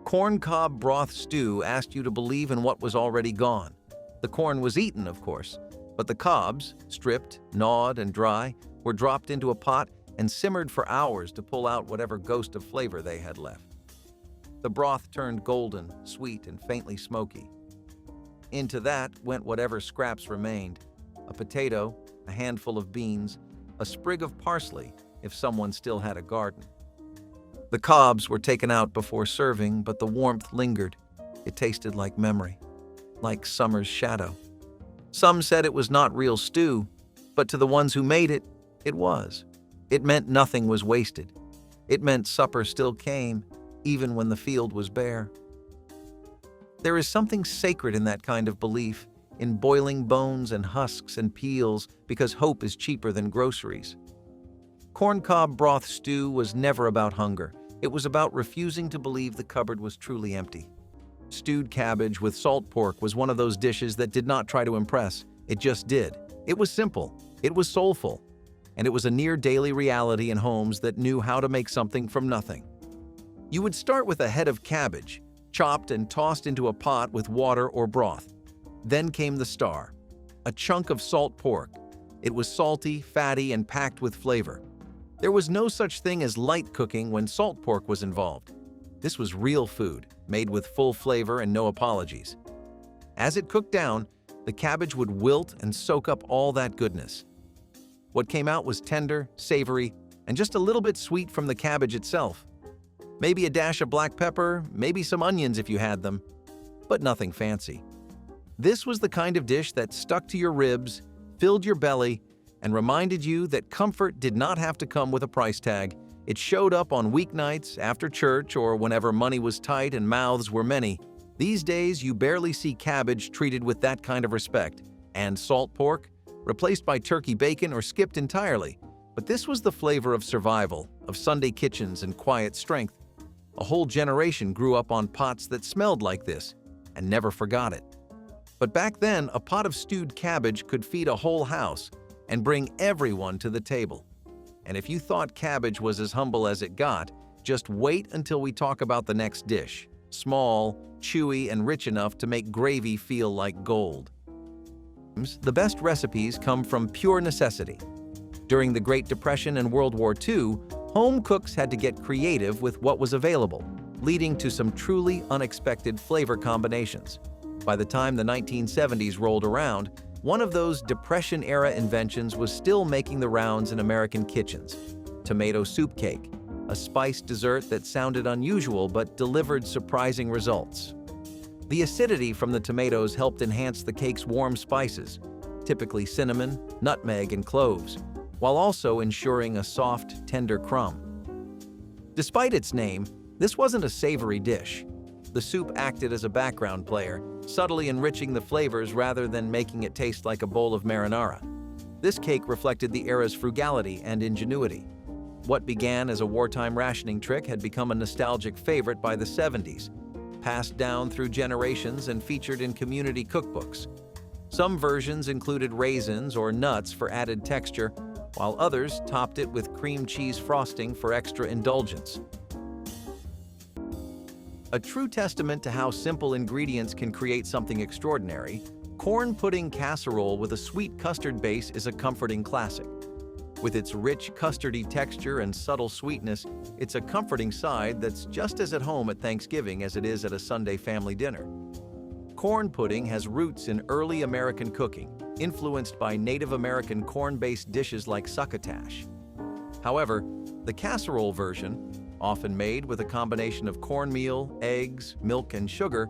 Corn cob broth stew asked you to believe in what was already gone. The corn was eaten, of course, but the cobs, stripped, gnawed, and dry, were dropped into a pot and simmered for hours to pull out whatever ghost of flavor they had left. The broth turned golden, sweet, and faintly smoky. Into that went whatever scraps remained: a potato, a handful of beans, a sprig of parsley if someone still had a garden. The cobs were taken out before serving, but the warmth lingered. It tasted like memory, like summer's shadow. Some said it was not real stew, but to the ones who made it, it was. It meant nothing was wasted. It meant supper still came, even when the field was bare. There is something sacred in that kind of belief, in boiling bones and husks and peels, because hope is cheaper than groceries. Corncob broth stew was never about hunger. It was about refusing to believe the cupboard was truly empty. Stewed cabbage with salt pork was one of those dishes that did not try to impress. It just did. It was simple. It was soulful. And it was a near-daily reality in homes that knew how to make something from nothing. You would start with a head of cabbage, chopped and tossed into a pot with water or broth. Then came the star, a chunk of salt pork. It was salty, fatty, and packed with flavor. There was no such thing as light cooking when salt pork was involved. This was real food, made with full flavor and no apologies. As it cooked down, the cabbage would wilt and soak up all that goodness. What came out was tender, savory, and just a little bit sweet from the cabbage itself. Maybe a dash of black pepper, maybe some onions if you had them, but nothing fancy. This was the kind of dish that stuck to your ribs, filled your belly, and reminded you that comfort did not have to come with a price tag. It showed up on weeknights, after church, or whenever money was tight and mouths were many. These days, you barely see cabbage treated with that kind of respect, and salt pork, replaced by turkey bacon or skipped entirely. But this was the flavor of survival, of Sunday kitchens and quiet strength. A whole generation grew up on pots that smelled like this, and never forgot it. But back then, a pot of stewed cabbage could feed a whole house and bring everyone to the table. And if you thought cabbage was as humble as it got, just wait until we talk about the next dish. Small, chewy, and rich enough to make gravy feel like gold. The best recipes come from pure necessity. During the Great Depression and World War II, home cooks had to get creative with what was available, leading to some truly unexpected flavor combinations. By the time the 1970s rolled around, one of those Depression-era inventions was still making the rounds in American kitchens: tomato soup cake, a spiced dessert that sounded unusual but delivered surprising results. The acidity from the tomatoes helped enhance the cake's warm spices, typically cinnamon, nutmeg, and cloves, while also ensuring a soft, tender crumb. Despite its name, this wasn't a savory dish. The soup acted as a background player, subtly enriching the flavors rather than making it taste like a bowl of marinara. This cake reflected the era's frugality and ingenuity. What began as a wartime rationing trick had become a nostalgic favorite by the 70s, passed down through generations and featured in community cookbooks. Some versions included raisins or nuts for added texture, while others topped it with cream cheese frosting for extra indulgence. A true testament to how simple ingredients can create something extraordinary, corn pudding casserole with a sweet custard base is a comforting classic. With its rich, custardy texture and subtle sweetness, it's a comforting side that's just as at home at Thanksgiving as it is at a Sunday family dinner. Corn pudding has roots in early American cooking, influenced by Native American corn-based dishes like succotash. However, the casserole version, often made with a combination of cornmeal, eggs, milk, and sugar,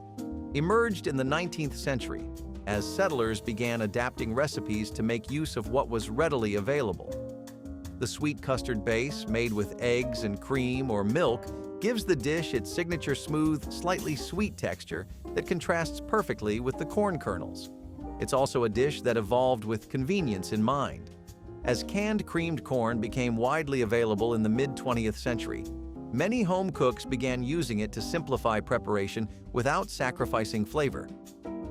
emerged in the 19th century as settlers began adapting recipes to make use of what was readily available. The sweet custard base, made with eggs and cream or milk, gives the dish its signature smooth, slightly sweet texture that contrasts perfectly with the corn kernels. It's also a dish that evolved with convenience in mind. As canned creamed corn became widely available in the mid-20th century, many home cooks began using it to simplify preparation without sacrificing flavor.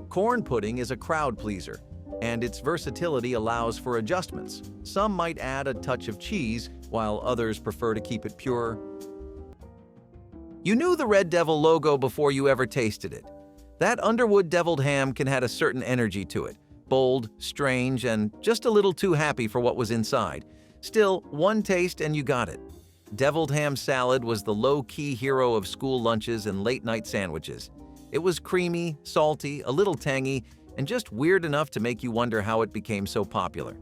Corn pudding is a crowd pleaser, and its versatility allows for adjustments. Some might add a touch of cheese, while others prefer to keep it pure. You knew the Red Devil logo before you ever tasted it. That Underwood deviled ham can have a certain energy to it, bold, strange, and just a little too happy for what was inside. Still, one taste and you got it. Deviled ham salad was the low-key hero of school lunches and late-night sandwiches. It was creamy, salty, a little tangy, and just weird enough to make you wonder how it became so popular.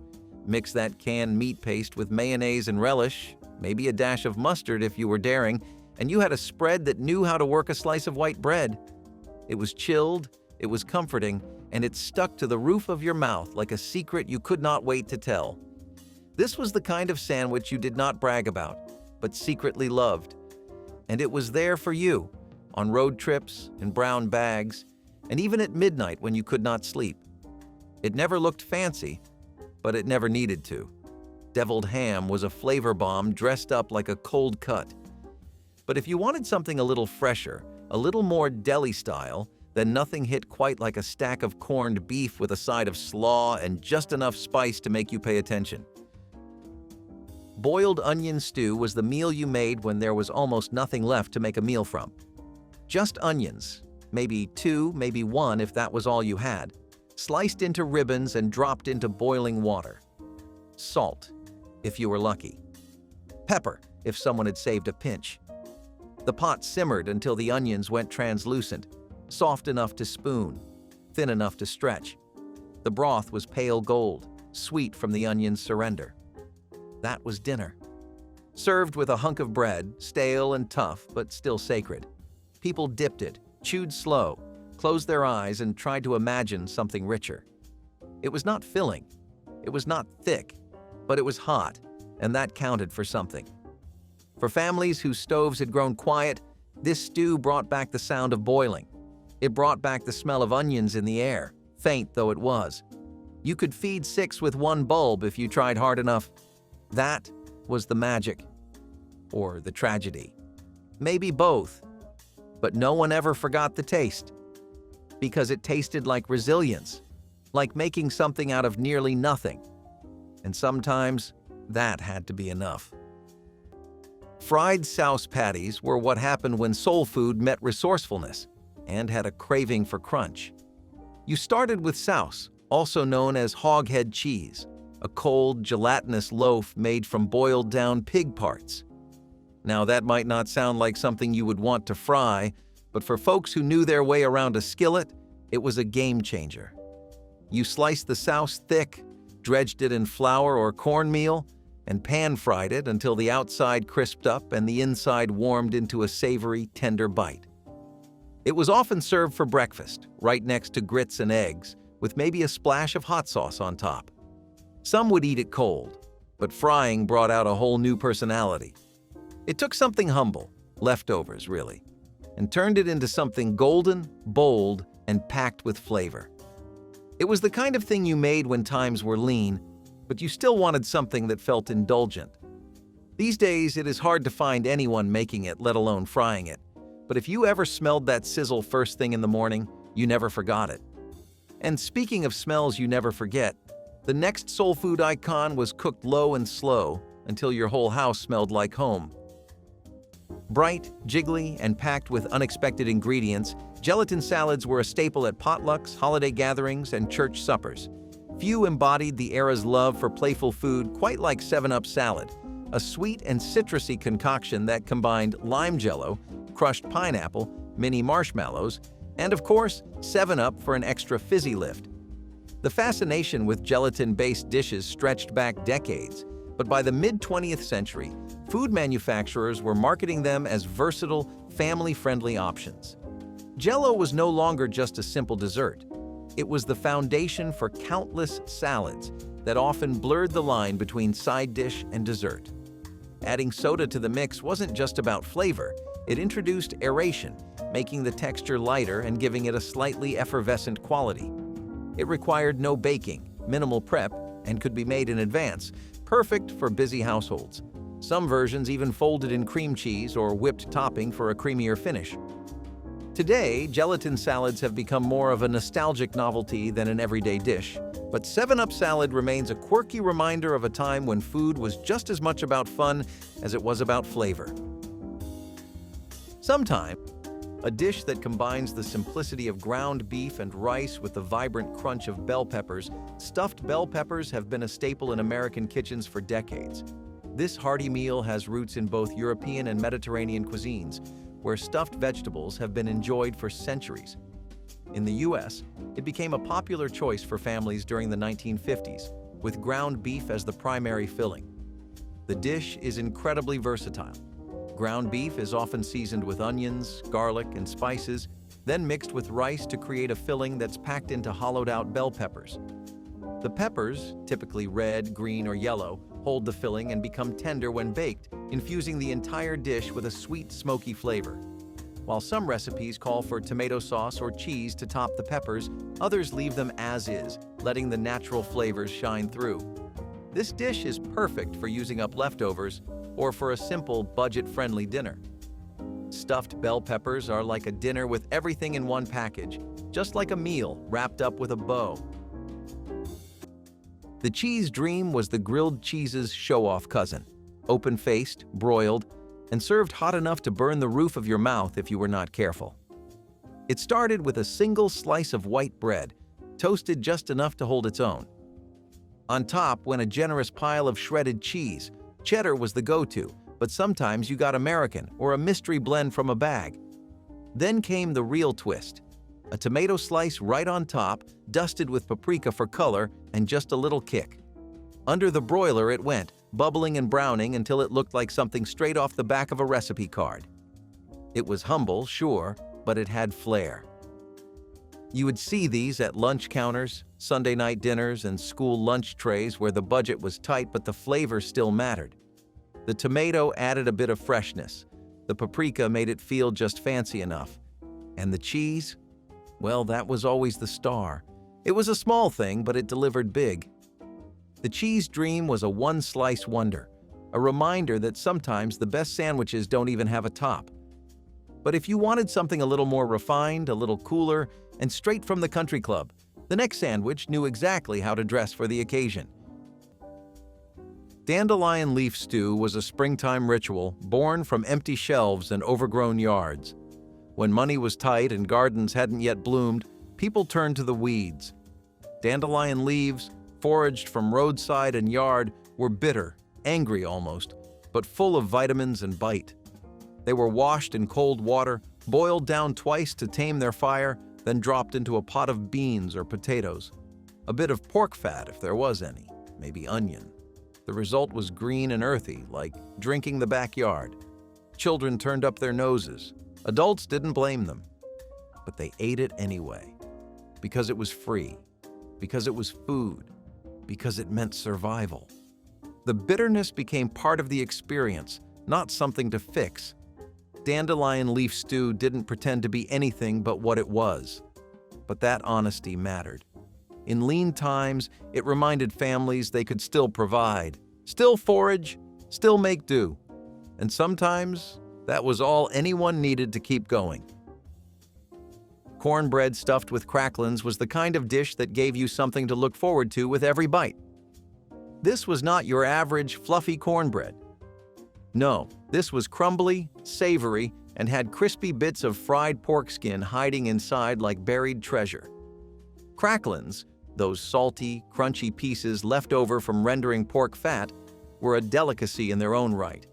Mix that canned meat paste with mayonnaise and relish, maybe a dash of mustard if you were daring, and you had a spread that knew how to work a slice of white bread. It was chilled, it was comforting, and it stuck to the roof of your mouth like a secret you could not wait to tell. This was the kind of sandwich you did not brag about, but secretly loved. And it was there for you, on road trips, in brown bags, and even at midnight when you could not sleep. It never looked fancy, but it never needed to. Deviled ham was a flavor bomb dressed up like a cold cut. But if you wanted something a little fresher, a little more deli-style, then nothing hit quite like a stack of corned beef with a side of slaw and just enough spice to make you pay attention. Boiled onion stew was the meal you made when there was almost nothing left to make a meal from. Just onions, maybe two, maybe one if that was all you had, sliced into ribbons and dropped into boiling water. Salt, if you were lucky. Pepper, if someone had saved a pinch. The pot simmered until the onions went translucent, soft enough to spoon, thin enough to stretch. The broth was pale gold, sweet from the onion's surrender. That was dinner. Served with a hunk of bread, stale and tough, but still sacred. People dipped it, chewed slow, closed their eyes, and tried to imagine something richer. It was not filling. It was not thick, but it was hot, and that counted for something. For families whose stoves had grown quiet, this stew brought back the sound of boiling. It brought back the smell of onions in the air, faint though it was. You could feed 6 with one bulb if you tried hard enough. That was the magic. Or the tragedy. Maybe both. But no one ever forgot the taste. Because it tasted like resilience, like making something out of nearly nothing. And sometimes, that had to be enough. Fried souse patties were what happened when soul food met resourcefulness and had a craving for crunch. You started with souse, also known as hoghead cheese, a cold, gelatinous loaf made from boiled-down pig parts. Now, that might not sound like something you would want to fry, but for folks who knew their way around a skillet, it was a game changer. You sliced the souse thick, dredged it in flour or cornmeal, and pan-fried it until the outside crisped up and the inside warmed into a savory, tender bite. It was often served for breakfast, right next to grits and eggs, with maybe a splash of hot sauce on top. Some would eat it cold, but frying brought out a whole new personality. It took something humble, leftovers really, and turned it into something golden, bold, and packed with flavor. It was the kind of thing you made when times were lean, but you still wanted something that felt indulgent. These days, it is hard to find anyone making it, let alone frying it. But if you ever smelled that sizzle first thing in the morning, you never forgot it. And speaking of smells you never forget, the next soul food icon was cooked low and slow until your whole house smelled like home. Bright, jiggly, and packed with unexpected ingredients, gelatin salads were a staple at potlucks, holiday gatherings, and church suppers. Few embodied the era's love for playful food quite like 7-Up salad, a sweet and citrusy concoction that combined lime jello, crushed pineapple, mini marshmallows, and of course, 7-Up for an extra fizzy lift. The fascination with gelatin-based dishes stretched back decades, but by the mid-20th century, food manufacturers were marketing them as versatile, family-friendly options. Jell-O was no longer just a simple dessert. It was the foundation for countless salads that often blurred the line between side dish and dessert. Adding soda to the mix wasn't just about flavor, it introduced aeration, making the texture lighter and giving it a slightly effervescent quality. It required no baking, minimal prep, and could be made in advance, perfect for busy households. Some versions even folded in cream cheese or whipped topping for a creamier finish. Today, gelatin salads have become more of a nostalgic novelty than an everyday dish, but 7-Up salad remains a quirky reminder of a time when food was just as much about fun as it was about flavor. Sometimes, a dish that combines the simplicity of ground beef and rice with the vibrant crunch of bell peppers. Stuffed bell peppers have been a staple in American kitchens for decades. This hearty meal has roots in both European and Mediterranean cuisines, where stuffed vegetables have been enjoyed for centuries. In the US, it became a popular choice for families during the 1950s, with ground beef as the primary filling. The dish is incredibly versatile. Ground beef is often seasoned with onions, garlic, and spices, then mixed with rice to create a filling that's packed into hollowed-out bell peppers. The peppers, typically red, green, or yellow, hold the filling and become tender when baked, infusing the entire dish with a sweet, smoky flavor. While some recipes call for tomato sauce or cheese to top the peppers, others leave them as is, letting the natural flavors shine through. This dish is perfect for using up leftovers or for a simple, budget-friendly dinner. Stuffed bell peppers are like a dinner with everything in one package, just like a meal wrapped up with a bow. The cheese dream was the grilled cheese's show-off cousin, open-faced, broiled, and served hot enough to burn the roof of your mouth if you were not careful. It started with a single slice of white bread, toasted just enough to hold its own. On top went a generous pile of shredded cheese. Cheddar was the go-to, but sometimes you got American or a mystery blend from a bag. Then came the real twist. A tomato slice right on top, dusted with paprika for color and just a little kick. Under the broiler it went, bubbling and browning until it looked like something straight off the back of a recipe card. It was humble, sure, but it had flair. You would see these at lunch counters, Sunday night dinners, and school lunch trays where the budget was tight but the flavor still mattered. The tomato added a bit of freshness. The paprika made it feel just fancy enough. And the cheese? Well, that was always the star. It was a small thing, but it delivered big. The cheese dream was a one-slice wonder, a reminder that sometimes the best sandwiches don't even have a top. But if you wanted something a little more refined, a little cooler, and straight from the country club, the next sandwich knew exactly how to dress for the occasion. Dandelion leaf stew was a springtime ritual born from empty shelves and overgrown yards. When money was tight and gardens hadn't yet bloomed, people turned to the weeds. Dandelion leaves, foraged from roadside and yard, were bitter, angry almost, but full of vitamins and bite. They were washed in cold water, boiled down twice to tame their fire, then dropped into a pot of beans or potatoes. A bit of pork fat if there was any, maybe onion. The result was green and earthy, like drinking the backyard. Children turned up their noses. Adults didn't blame them. But they ate it anyway. Because it was free. Because it was food. Because it meant survival. The bitterness became part of the experience, not something to fix. Dandelion leaf stew didn't pretend to be anything but what it was. But that honesty mattered. In lean times, it reminded families they could still provide, still forage, still make do. And sometimes, that was all anyone needed to keep going. Cornbread stuffed with cracklins was the kind of dish that gave you something to look forward to with every bite. This was not your average fluffy cornbread. No, this was crumbly, savory, and had crispy bits of fried pork skin hiding inside like buried treasure. Cracklins, those salty, crunchy pieces left over from rendering pork fat, were a delicacy in their own right.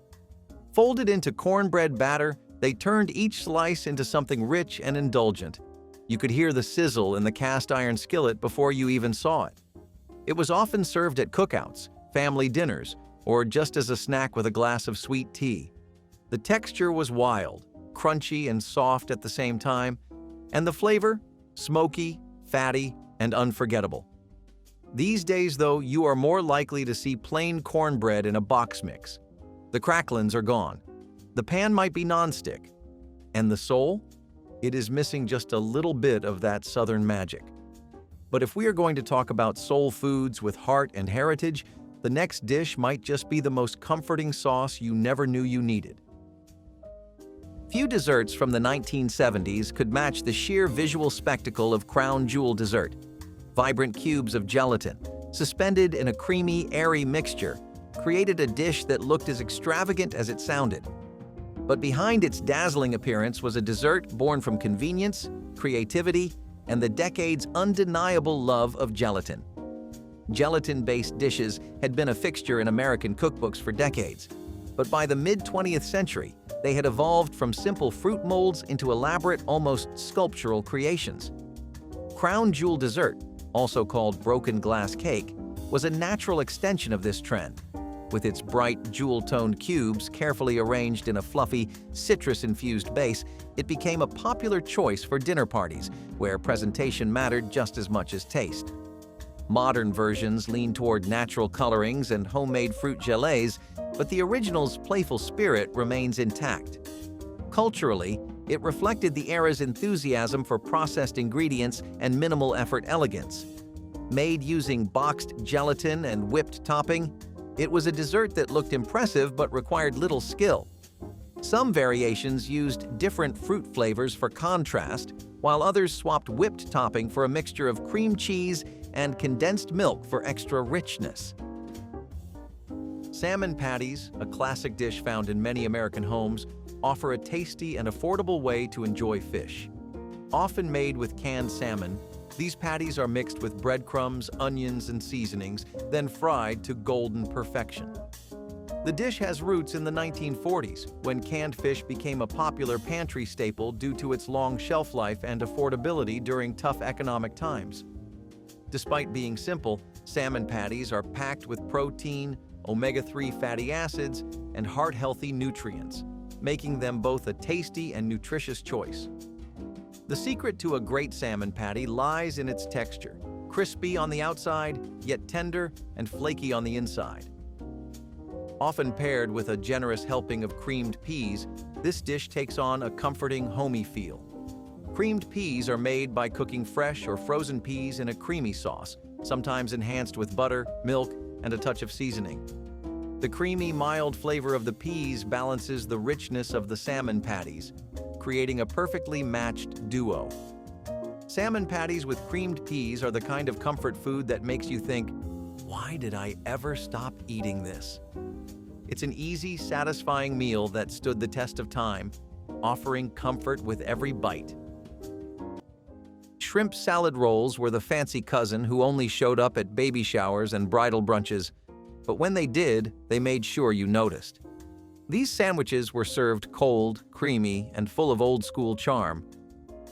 Folded into cornbread batter, they turned each slice into something rich and indulgent. You could hear the sizzle in the cast iron skillet before you even saw it. It was often served at cookouts, family dinners, or just as a snack with a glass of sweet tea. The texture was wild, crunchy and soft at the same time, and the flavor, smoky, fatty, and unforgettable. These days, though, you are more likely to see plain cornbread in a box mix. The cracklins are gone. The pan might be nonstick. And the sole? It is missing just a little bit of that southern magic. But if we are going to talk about soul foods with heart and heritage, the next dish might just be the most comforting sauce you never knew you needed. Few desserts from the 1970s could match the sheer visual spectacle of crown jewel dessert. Vibrant cubes of gelatin, suspended in a creamy, airy mixture, created a dish that looked as extravagant as it sounded. But behind its dazzling appearance was a dessert born from convenience, creativity, and the decade's undeniable love of gelatin. Gelatin-based dishes had been a fixture in American cookbooks for decades, but by the mid-20th century, they had evolved from simple fruit molds into elaborate, almost sculptural creations. Crown jewel dessert, also called broken glass cake, was a natural extension of this trend. With its bright, jewel-toned cubes carefully arranged in a fluffy, citrus-infused base, it became a popular choice for dinner parties, where presentation mattered just as much as taste. Modern versions lean toward natural colorings and homemade fruit gelées, but the original's playful spirit remains intact. Culturally, it reflected the era's enthusiasm for processed ingredients and minimal-effort elegance. Made using boxed gelatin and whipped topping, it was a dessert that looked impressive but required little skill. Some variations used different fruit flavors for contrast, while others swapped whipped topping for a mixture of cream cheese and condensed milk for extra richness. Salmon patties, a classic dish found in many American homes, offer a tasty and affordable way to enjoy fish. Often made with canned salmon, these patties are mixed with breadcrumbs, onions, and seasonings, then fried to golden perfection. The dish has roots in the 1940s, when canned fish became a popular pantry staple due to its long shelf life and affordability during tough economic times. Despite being simple, salmon patties are packed with protein, omega-3 fatty acids, and heart-healthy nutrients, making them both a tasty and nutritious choice. The secret to a great salmon patty lies in its texture, crispy on the outside, yet tender and flaky on the inside. Often paired with a generous helping of creamed peas, this dish takes on a comforting, homey feel. Creamed peas are made by cooking fresh or frozen peas in a creamy sauce, sometimes enhanced with butter, milk, and a touch of seasoning. The creamy, mild flavor of the peas balances the richness of the salmon patties, creating a perfectly matched duo. Salmon patties with creamed peas are the kind of comfort food that makes you think, why did I ever stop eating this? It's an easy, satisfying meal that stood the test of time, offering comfort with every bite. Shrimp salad rolls were the fancy cousin who only showed up at baby showers and bridal brunches, but when they did, they made sure you noticed. These sandwiches were served cold, creamy, and full of old-school charm.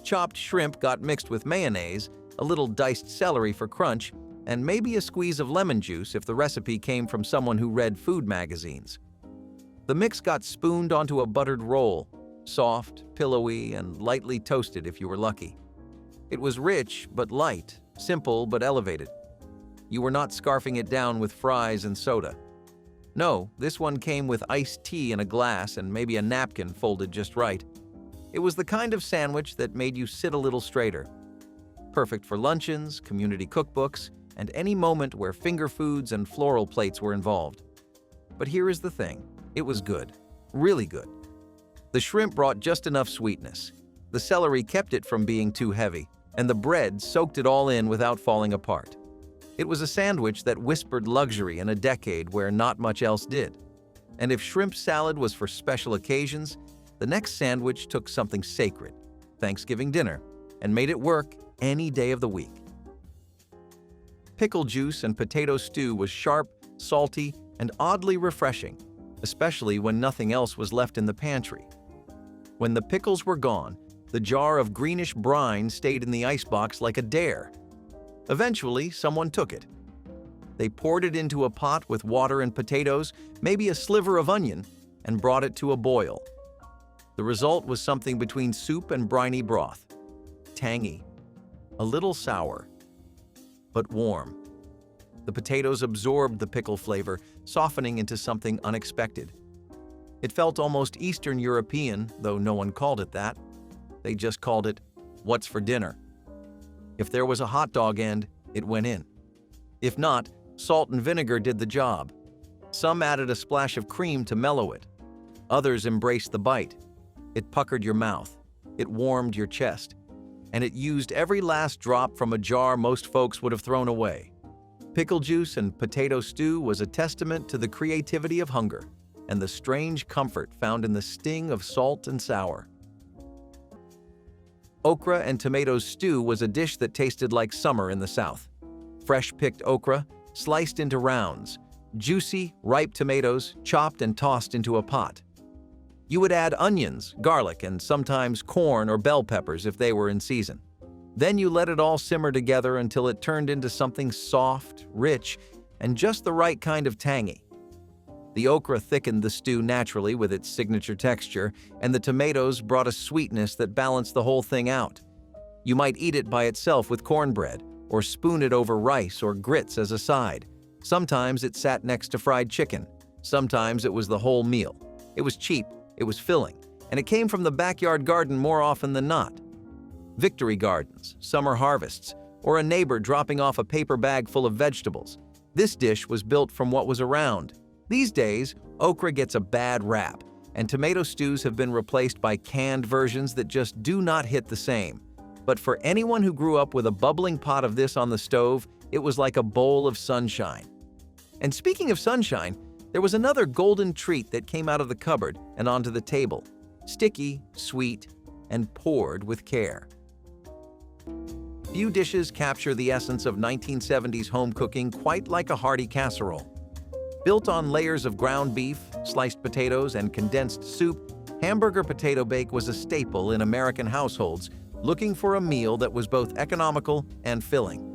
Chopped shrimp got mixed with mayonnaise, a little diced celery for crunch, and maybe a squeeze of lemon juice if the recipe came from someone who read food magazines. The mix got spooned onto a buttered roll, soft, pillowy, and lightly toasted if you were lucky. It was rich but light, simple but elevated. You were not scarfing it down with fries and soda. No, this one came with iced tea in a glass and maybe a napkin folded just right. It was the kind of sandwich that made you sit a little straighter. Perfect for luncheons, community cookbooks, and any moment where finger foods and floral plates were involved. But here is the thing, it was good, really good. The shrimp brought just enough sweetness. The celery kept it from being too heavy, and the bread soaked it all in without falling apart. It was a sandwich that whispered luxury in a decade where not much else did. And if shrimp salad was for special occasions, the next sandwich took something sacred, Thanksgiving dinner, and made it work any day of the week. Pickle juice and potato stew was sharp, salty, and oddly refreshing, especially when nothing else was left in the pantry. When the pickles were gone, The jar of greenish brine stayed in the icebox like a dare. Eventually, someone took it. They poured it into a pot with water and potatoes, maybe a sliver of onion, and brought it to a boil. The result was something between soup and briny broth. Tangy, a little sour, but warm. The potatoes absorbed the pickle flavor, softening into something unexpected. It felt almost Eastern European, though no one called it that. They just called it, "What's for dinner?" If there was a hot dog end, it went in. If not, salt and vinegar did the job. Some added a splash of cream to mellow it. Others embraced the bite. It puckered your mouth. It warmed your chest. And it used every last drop from a jar most folks would have thrown away. Pickle juice and potato stew was a testament to the creativity of hunger and the strange comfort found in the sting of salt and sour. Okra and tomato stew was a dish that tasted like summer in the South. Fresh-picked okra, sliced into rounds, juicy, ripe tomatoes, chopped and tossed into a pot. You would add onions, garlic, and sometimes corn or bell peppers if they were in season. Then you let it all simmer together until it turned into something soft, rich, and just the right kind of tangy. The okra thickened the stew naturally with its signature texture, and the tomatoes brought a sweetness that balanced the whole thing out. You might eat it by itself with cornbread, or spoon it over rice or grits as a side. Sometimes it sat next to fried chicken. Sometimes it was the whole meal. It was cheap, it was filling, and it came from the backyard garden more often than not. Victory gardens, summer harvests, or a neighbor dropping off a paper bag full of vegetables. This dish was built from what was around. These days, okra gets a bad rap, and tomato stews have been replaced by canned versions that just do not hit the same. But for anyone who grew up with a bubbling pot of this on the stove, it was like a bowl of sunshine. And speaking of sunshine, there was another golden treat that came out of the cupboard and onto the table. Sticky, sweet, and poured with care. Few dishes capture the essence of 1970s home cooking quite like a hearty casserole. Built on layers of ground beef, sliced potatoes, and condensed soup, Hamburger potato bake was a staple in American households looking for a meal that was both economical and filling.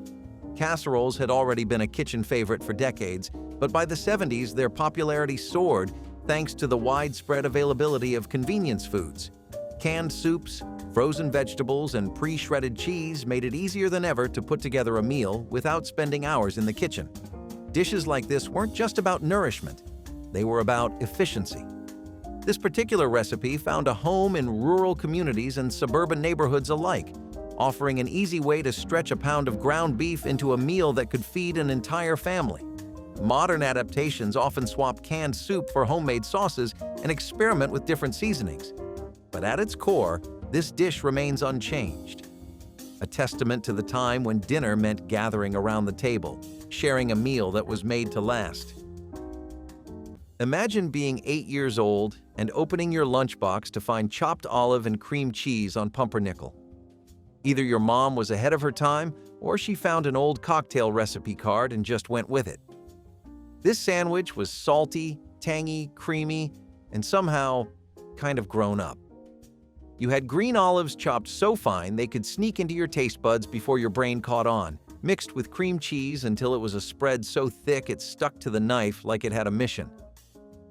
Casseroles had already been a kitchen favorite for decades, but by the 70s their popularity soared thanks to the widespread availability of convenience foods. Canned soups, frozen vegetables, and pre-shredded cheese made it easier than ever to put together a meal without spending hours in the kitchen. Dishes like this weren't just about nourishment, they were about efficiency. This particular recipe found a home in rural communities and suburban neighborhoods alike, offering an easy way to stretch a pound of ground beef into a meal that could feed an entire family. Modern adaptations often swap canned soup for homemade sauces and experiment with different seasonings. But at its core, this dish remains unchanged. A testament to the time when dinner meant gathering around the table, sharing a meal that was made to last. Imagine being 8 years old and opening your lunchbox to find chopped olive and cream cheese on Pumpernnickel. Either your mom was ahead of her time, or she found an old cocktail recipe card and just went with it. This sandwich was salty, tangy, creamy, and somehow kind of grown up. You had green olives chopped so fine they could sneak into your taste buds before your brain caught on, mixed with cream cheese until it was a spread so thick it stuck to the knife like it had a mission.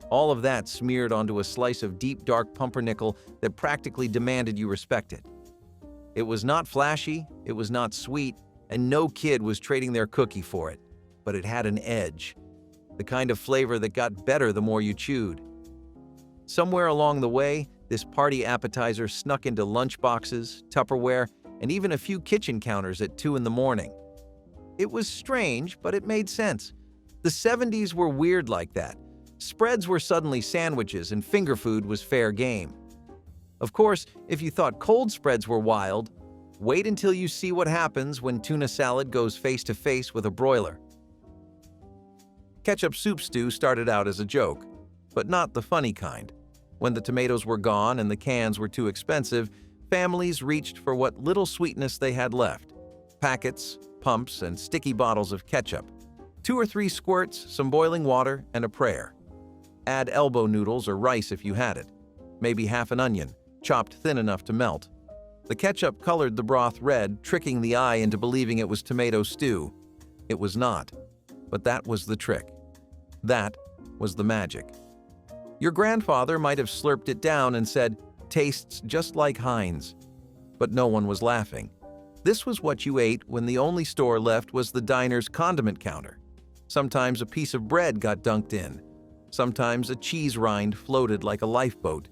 All of that smeared onto a slice of deep dark pumpernickel that practically demanded you respect it. It was not flashy, it was not sweet, and no kid was trading their cookie for it, but it had an edge, the kind of flavor that got better the more you chewed. Somewhere along the way, this party appetizer snuck into lunchboxes, Tupperware, and even a few kitchen counters at 2 in the morning. It was strange, but it made sense. The 70s were weird like that. Spreads were suddenly sandwiches and finger food was fair game. Of course, if you thought cold spreads were wild, wait until you see what happens when tuna salad goes face to face with a broiler. Ketchup soup stew started out as a joke, but not the funny kind. When the tomatoes were gone and the cans were too expensive, families reached for what little sweetness they had left. Packets, pumps, and sticky bottles of ketchup. 2 or 3 squirts, some boiling water, and a prayer. Add elbow noodles or rice if you had it. Maybe half an onion, chopped thin enough to melt. The ketchup colored the broth red, tricking the eye into believing it was tomato stew. It was not. But that was the trick. That was the magic. Your grandfather might have slurped it down and said, "Tastes just like Heinz." But no one was laughing. This was what you ate when the only store left was the diner's condiment counter. Sometimes a piece of bread got dunked in. Sometimes a cheese rind floated like a lifeboat.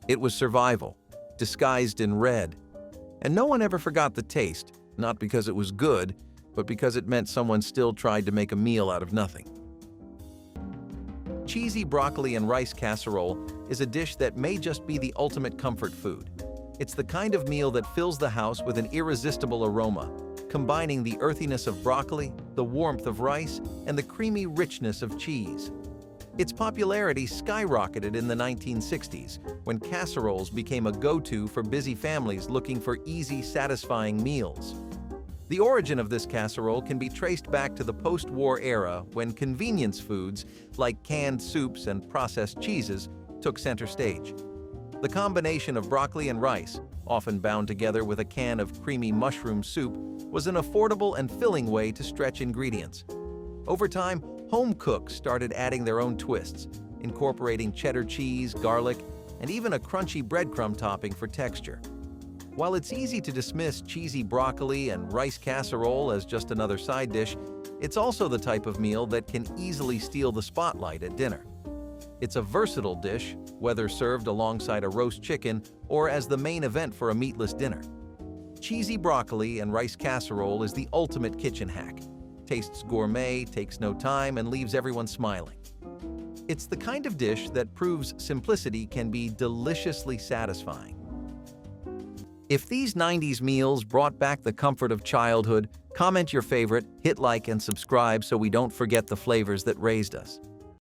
It was survival, disguised in red. And no one ever forgot the taste, not because it was good, but because it meant someone still tried to make a meal out of nothing. Cheesy broccoli and rice casserole is a dish that may just be the ultimate comfort food. It's the kind of meal that fills the house with an irresistible aroma, combining the earthiness of broccoli, the warmth of rice, and the creamy richness of cheese. Its popularity skyrocketed in the 1960s, when casseroles became a go-to for busy families looking for easy, satisfying meals. The origin of this casserole can be traced back to the post-war era when convenience foods like canned soups and processed cheeses took center stage. The combination of broccoli and rice, often bound together with a can of creamy mushroom soup, was an affordable and filling way to stretch ingredients. Over time, home cooks started adding their own twists, incorporating cheddar cheese, garlic, and even a crunchy breadcrumb topping for texture. While it's easy to dismiss cheesy broccoli and rice casserole as just another side dish, it's also the type of meal that can easily steal the spotlight at dinner. It's a versatile dish, whether served alongside a roast chicken or as the main event for a meatless dinner. Cheesy broccoli and rice casserole is the ultimate kitchen hack. Tastes gourmet, takes no time, and leaves everyone smiling. It's the kind of dish that proves simplicity can be deliciously satisfying. If these 90s meals brought back the comfort of childhood, comment your favorite, hit like and subscribe so we don't forget the flavors that raised us.